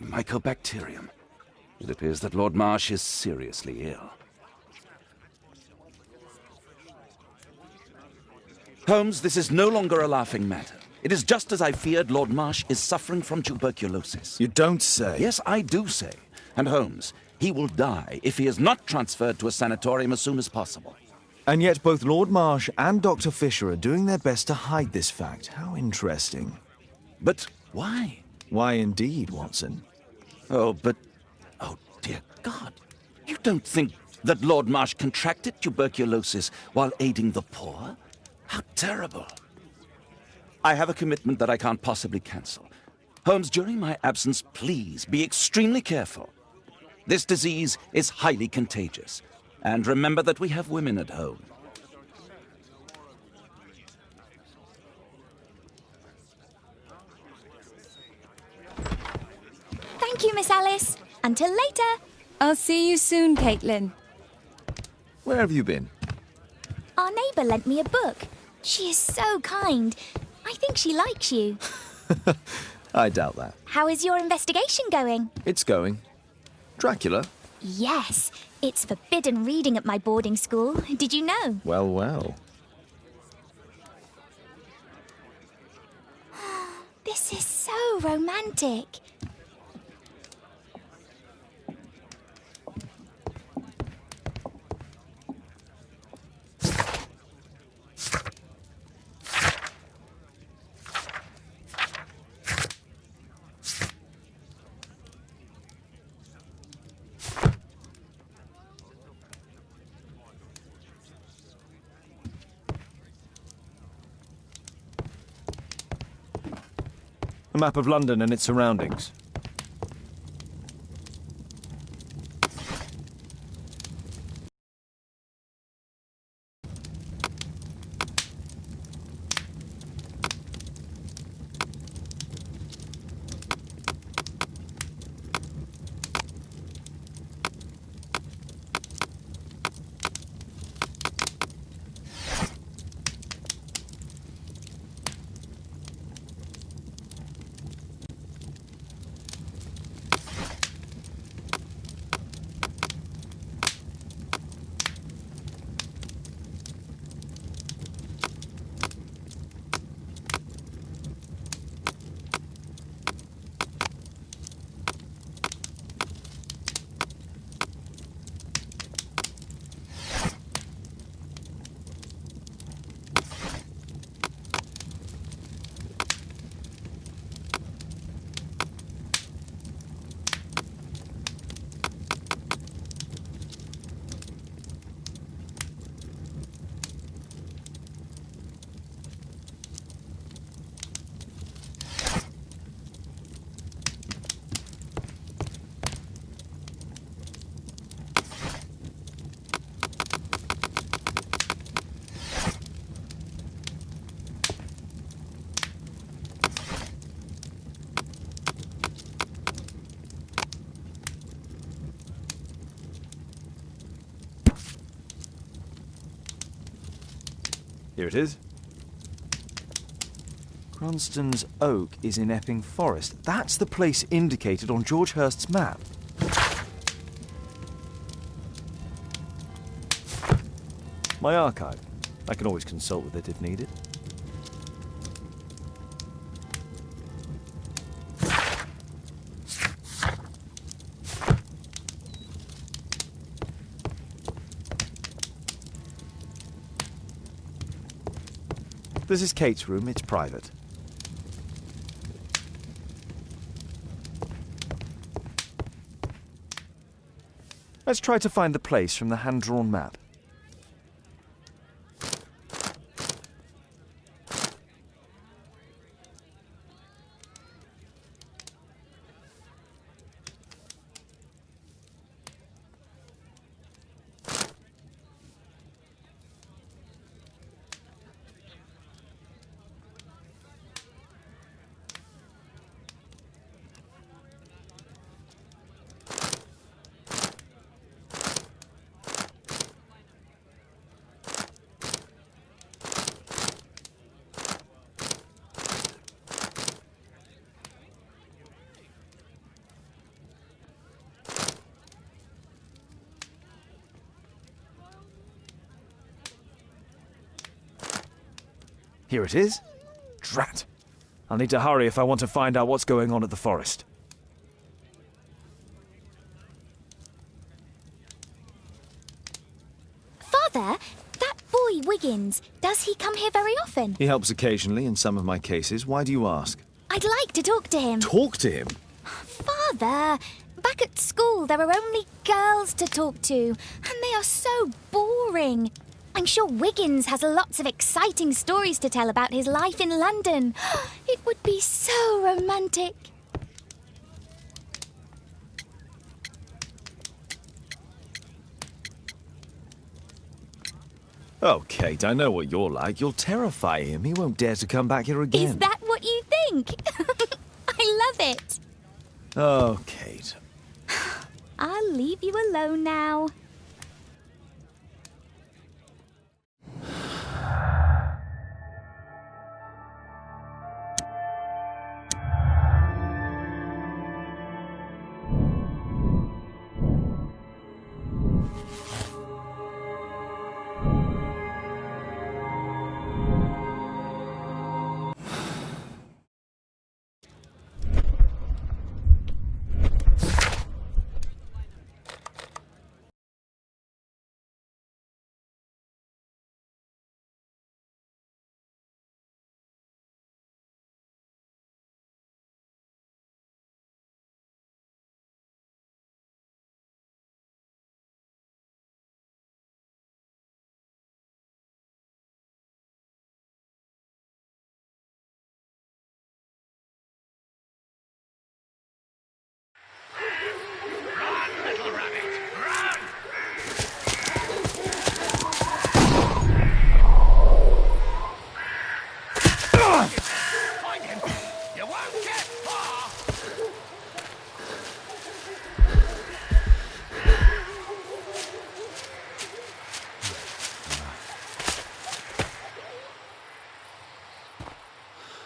[SPEAKER 2] Mycobacterium. It appears that Lord Marsh is seriously ill. Holmes, this is no longer a laughing matter. It is just as I feared. Lord Marsh is suffering from tuberculosis.
[SPEAKER 3] You don't say.
[SPEAKER 2] Yes, I do say. And Holmes, he will die if he is not transferred to a sanatorium as soon as possible.
[SPEAKER 3] And yet both Lord Marsh and Dr. Fisher are doing their best to hide this fact. How interesting.
[SPEAKER 2] But why?
[SPEAKER 3] Why indeed, Watson?
[SPEAKER 2] Oh, dear God. You don't think that Lord Marsh contracted tuberculosis while aiding the poor? How terrible. I have a commitment that I can't possibly cancel. Holmes, during my absence, please be extremely careful. This disease is highly contagious. And remember that we have women at home.
[SPEAKER 11] Thank you, Miss Alice. Until later.
[SPEAKER 1] I'll see you soon, Caitlin.
[SPEAKER 3] Where have you been?
[SPEAKER 11] Our neighbour lent me a book. She is so kind. I think she likes you.
[SPEAKER 3] I doubt that.
[SPEAKER 11] How is your investigation going?
[SPEAKER 3] It's going. Dracula?
[SPEAKER 11] Yes. It's forbidden reading at my boarding school. Did you know?
[SPEAKER 3] Well, well.
[SPEAKER 11] This is so romantic.
[SPEAKER 3] A map of London and its surroundings. Here it is. Cranston's Oak is in Epping Forest. That's the place indicated on George Hurst's map. My archive. I can always consult with it if needed. This is Kate's room. It's private. Let's try to find the place from the hand-drawn map.
[SPEAKER 16] Here it is. Drat. I'll need to hurry if I want to find out what's going on at the forest.
[SPEAKER 11] Father, that boy Wiggins, does he come here very often?
[SPEAKER 3] He helps occasionally in some of my cases. Why do you ask?
[SPEAKER 11] I'd like to talk to him.
[SPEAKER 3] Talk to him?
[SPEAKER 11] Father, back at school there are only girls to talk to, and they are so boring. I'm sure Wiggins has lots of exciting stories to tell about his life in London. It would be so romantic.
[SPEAKER 3] Oh, Kate, I know what you're like. You'll terrify him. He won't dare to come back here again.
[SPEAKER 11] Is that what you think? I love it.
[SPEAKER 3] Oh, Kate.
[SPEAKER 11] I'll leave you alone now.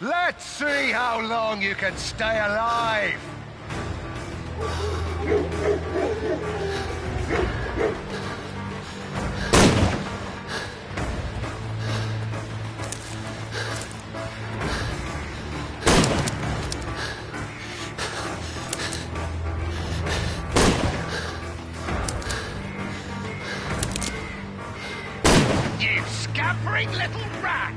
[SPEAKER 17] Let's see how long you can stay alive! You scampering little rat!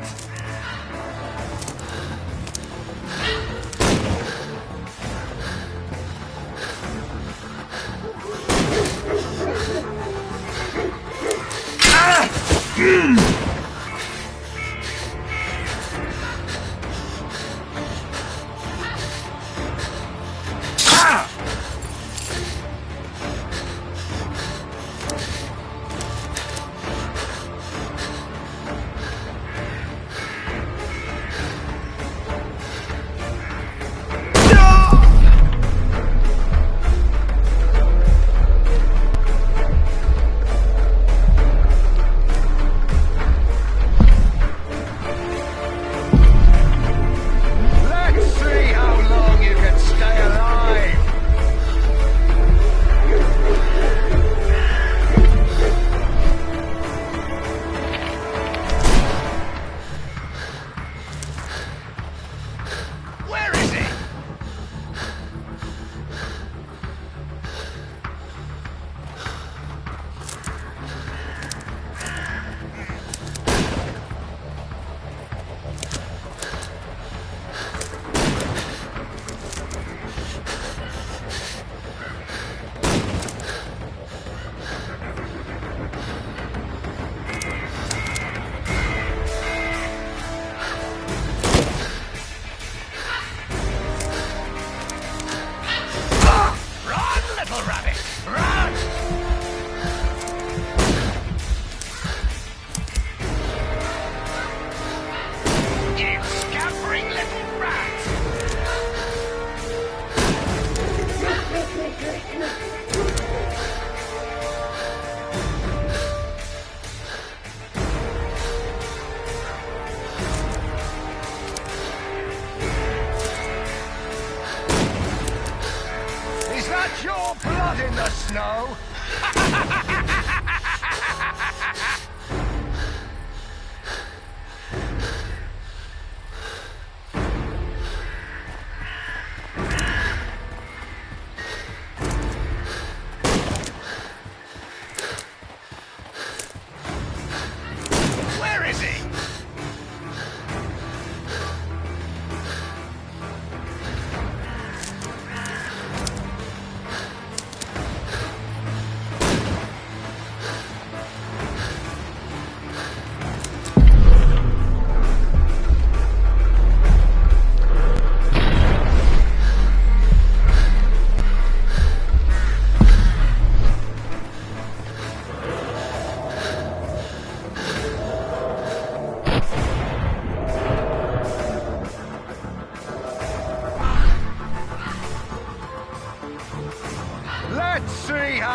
[SPEAKER 17] Your blood in the snow!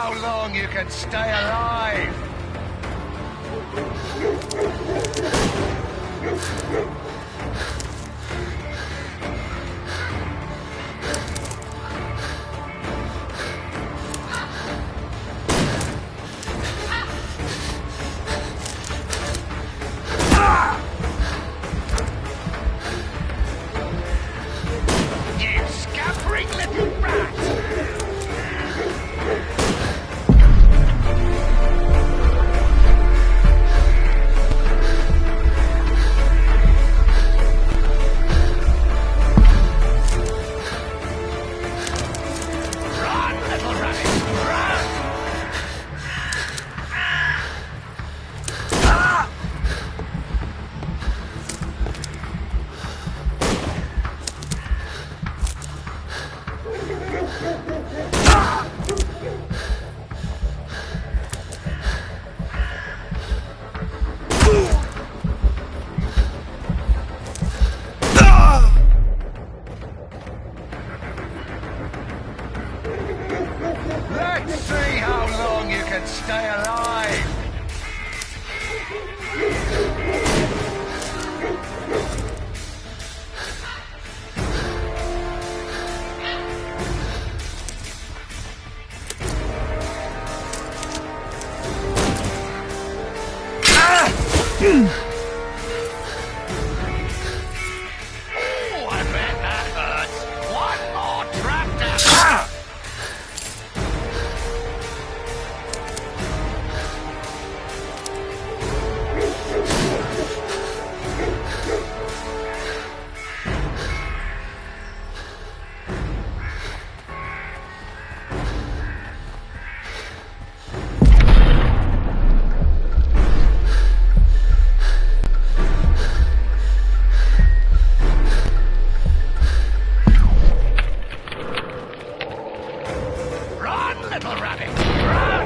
[SPEAKER 17] how long you can stay alive. You scampering little rat! Let's see how long you can stay alive. Oh, I bet that hurts. One more tractor. Run, little rabbit, run!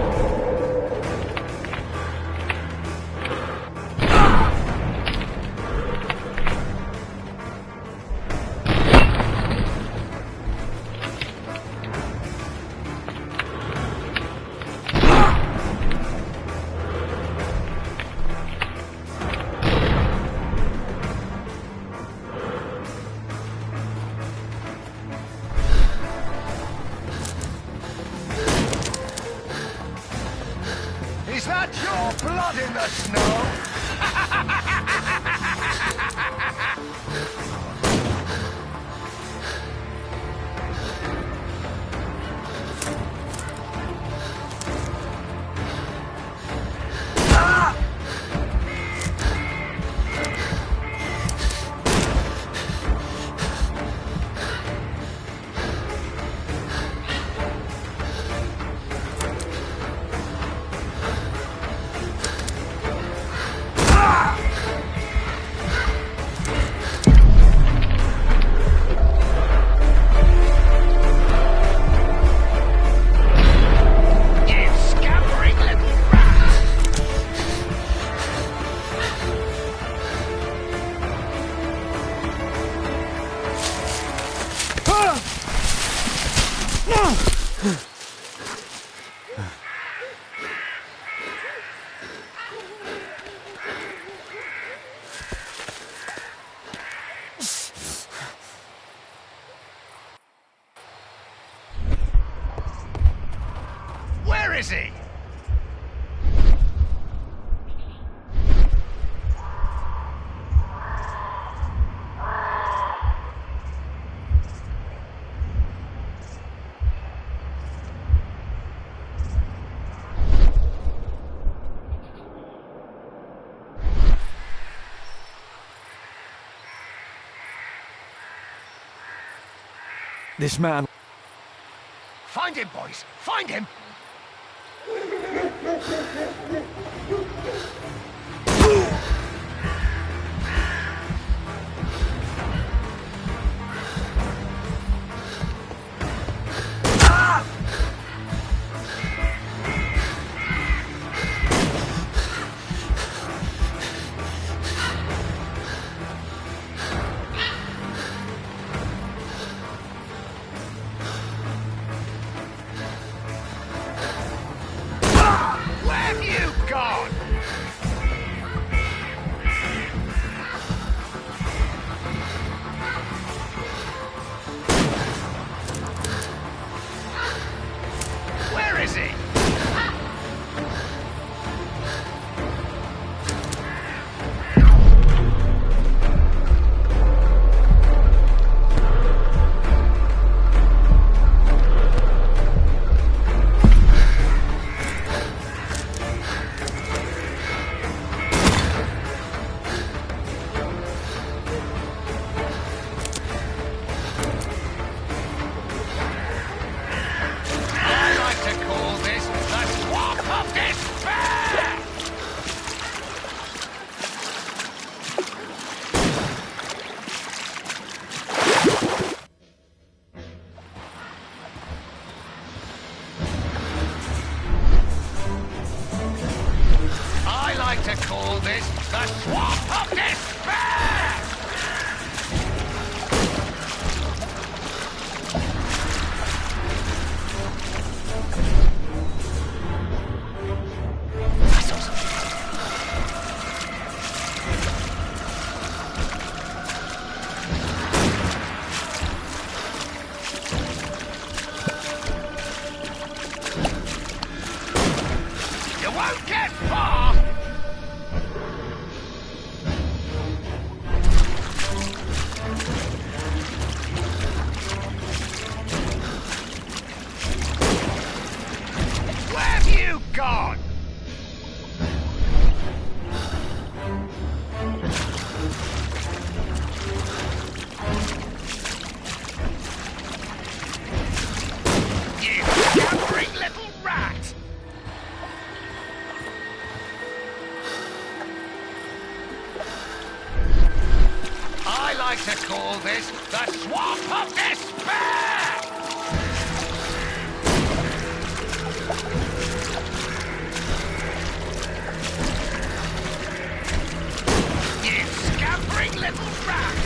[SPEAKER 17] Is that your blood in the snow? You scampering little rat! Where is he?
[SPEAKER 16] This man...
[SPEAKER 17] Find him, boys! Find him! like to call this the Swamp of Despair! You scampering little rat!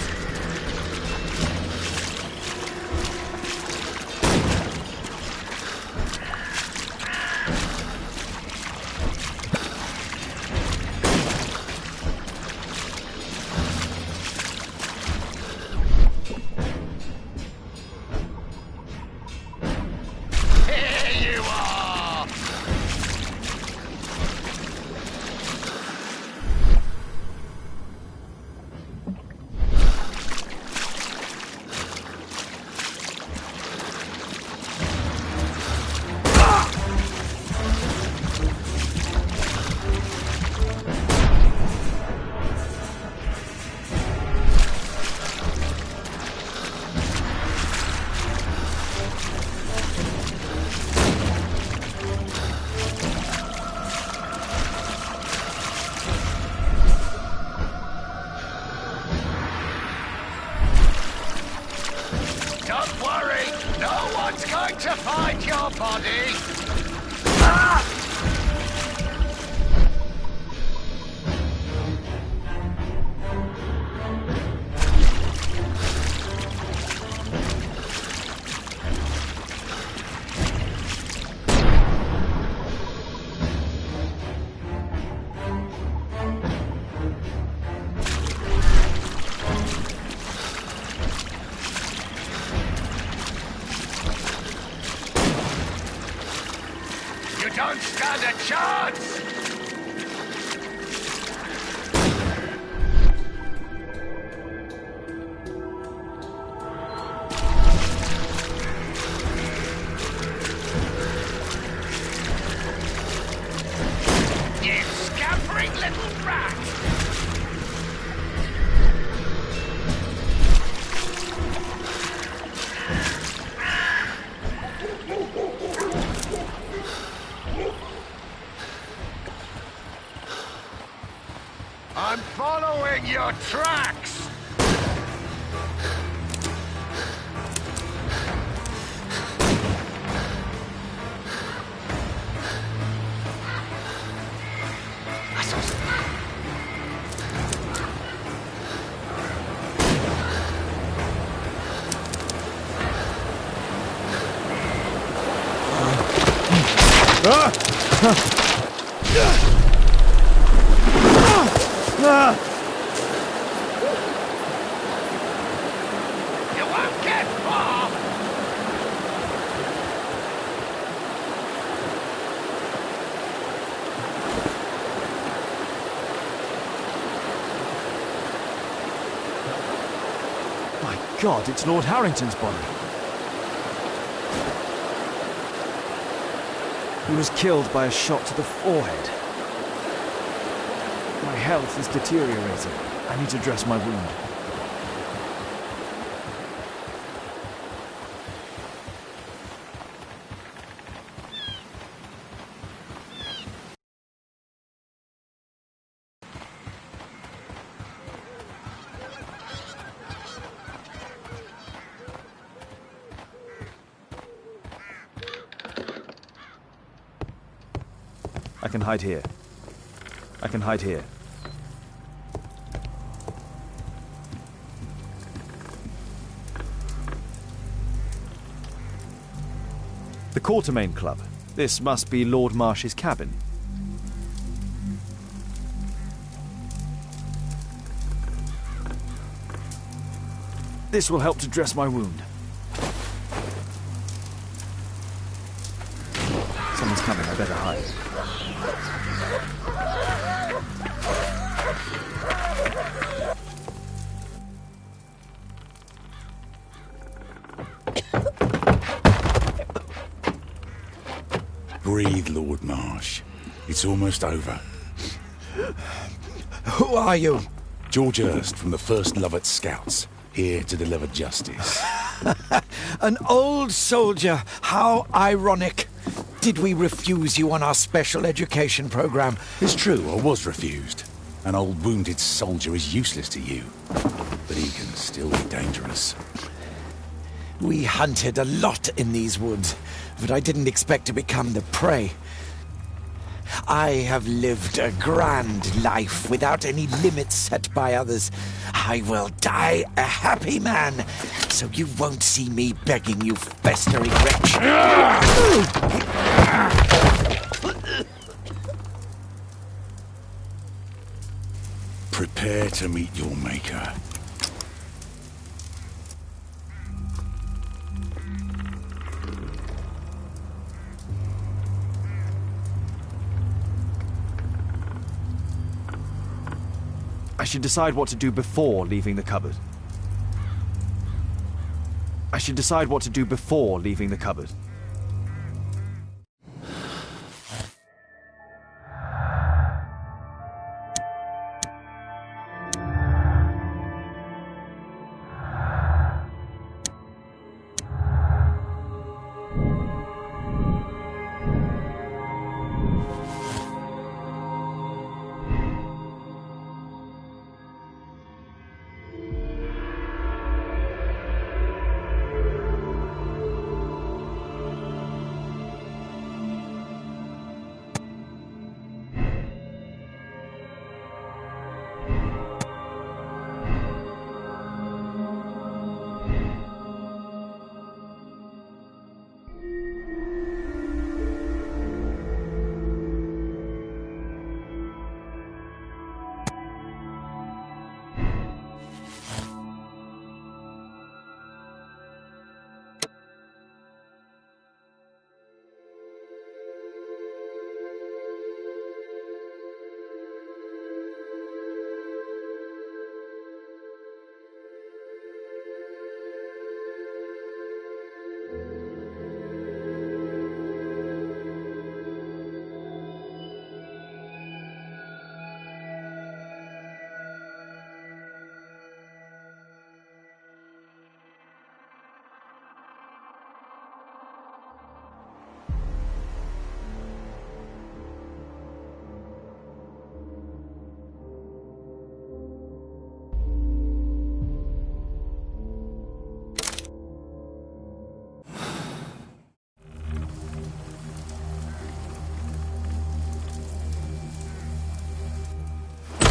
[SPEAKER 17] Don't worry, no one's going to find your body. Ah! You don't stand a chance! You scampering little rat! I'm following your tracks! You won't get far!
[SPEAKER 16] My God, it's Lord Harrington's body. He was killed by a shot to the forehead. My health is deteriorating. I need to dress my wound. I can hide here. I can hide here. The Quartermain Club. This must be Lord Marsh's cabin. This will help to dress my wound. Someone's coming, I better hide.
[SPEAKER 7] Breathe, Lord Marsh. It's almost over.
[SPEAKER 12] Who are you?
[SPEAKER 7] George Hurst from the 1st Lovat Scouts, here to deliver justice.
[SPEAKER 12] An old soldier. How ironic. Did we refuse you on our special education program?
[SPEAKER 7] It's true, I was refused. An old wounded soldier is useless to you. But he can
[SPEAKER 12] still be dangerous. We hunted a lot in these woods, but I didn't expect to become the prey. I have lived a grand life without any limits set by others. I will die a happy man, so you won't see me begging you, festering wretch.
[SPEAKER 7] Prepare to meet your maker.
[SPEAKER 16] I should decide what to do before leaving the cupboard. I should decide what to do before leaving the cupboard.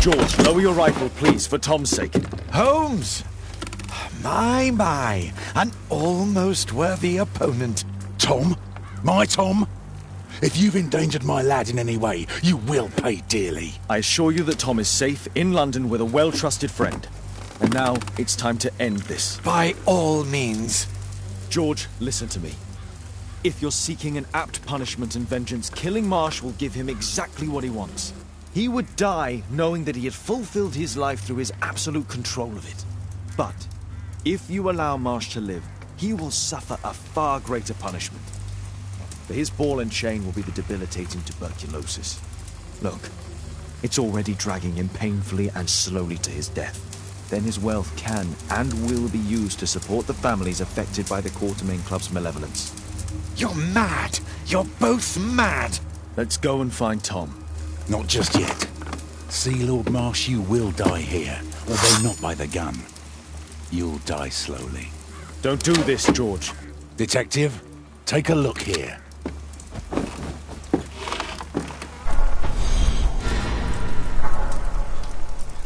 [SPEAKER 3] George, lower your rifle, please, for Tom's sake.
[SPEAKER 12] Holmes! My, an almost worthy opponent.
[SPEAKER 7] Tom? My Tom? If you've endangered my lad in any way, you will pay dearly.
[SPEAKER 3] I assure you that Tom is safe in London with a well-trusted friend. And now, it's time to end this.
[SPEAKER 12] By all means.
[SPEAKER 3] George, listen to me. If you're seeking an apt punishment and vengeance, killing Marsh will give him exactly what he wants. He would die knowing that he had fulfilled his life through his absolute control of it. But if you allow Marsh to live, he will suffer a far greater punishment. For his ball and chain will be the debilitating tuberculosis. Look, it's already dragging him painfully and slowly to his death. Then his wealth can and will be used to support the families affected by the Quartermain Club's malevolence.
[SPEAKER 12] You're mad! You're both mad!
[SPEAKER 3] Let's go and find Tom.
[SPEAKER 7] Not just yet. See, Lord Marsh, you will die here, although not by the gun. You'll die slowly.
[SPEAKER 3] Don't do this, George.
[SPEAKER 7] Detective, take a look here.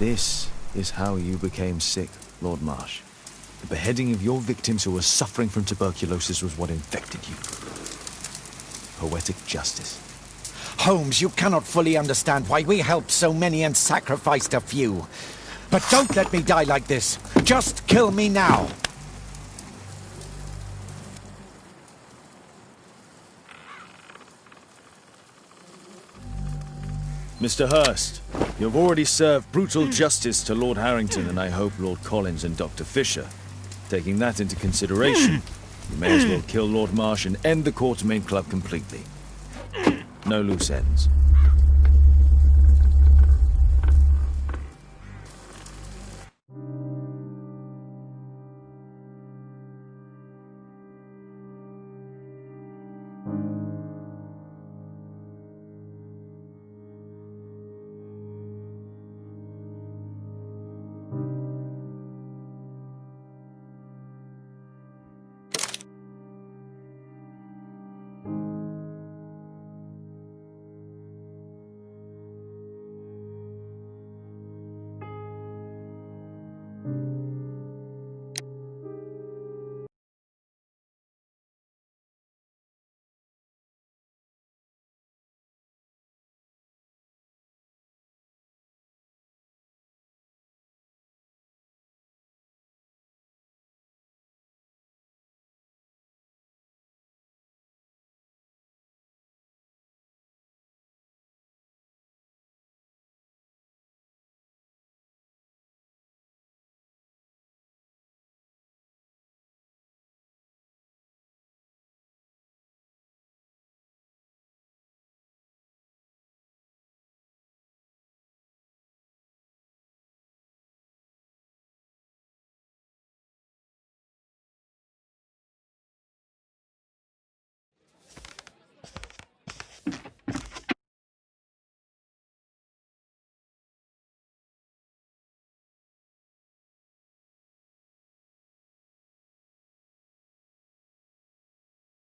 [SPEAKER 3] This is how you became sick, Lord Marsh. The beheading of your victims who were suffering from tuberculosis was what infected you. Poetic justice.
[SPEAKER 12] Holmes, you cannot fully understand why we helped so many and sacrificed a few. But don't let me die like this. Just kill me now.
[SPEAKER 3] Mr. Hurst, you've already served brutal justice to Lord Harrington and I hope Lord Collins and Dr. Fisher. Taking that into consideration, you may as well kill Lord Marsh and end the Quartermain Club completely. No loose ends.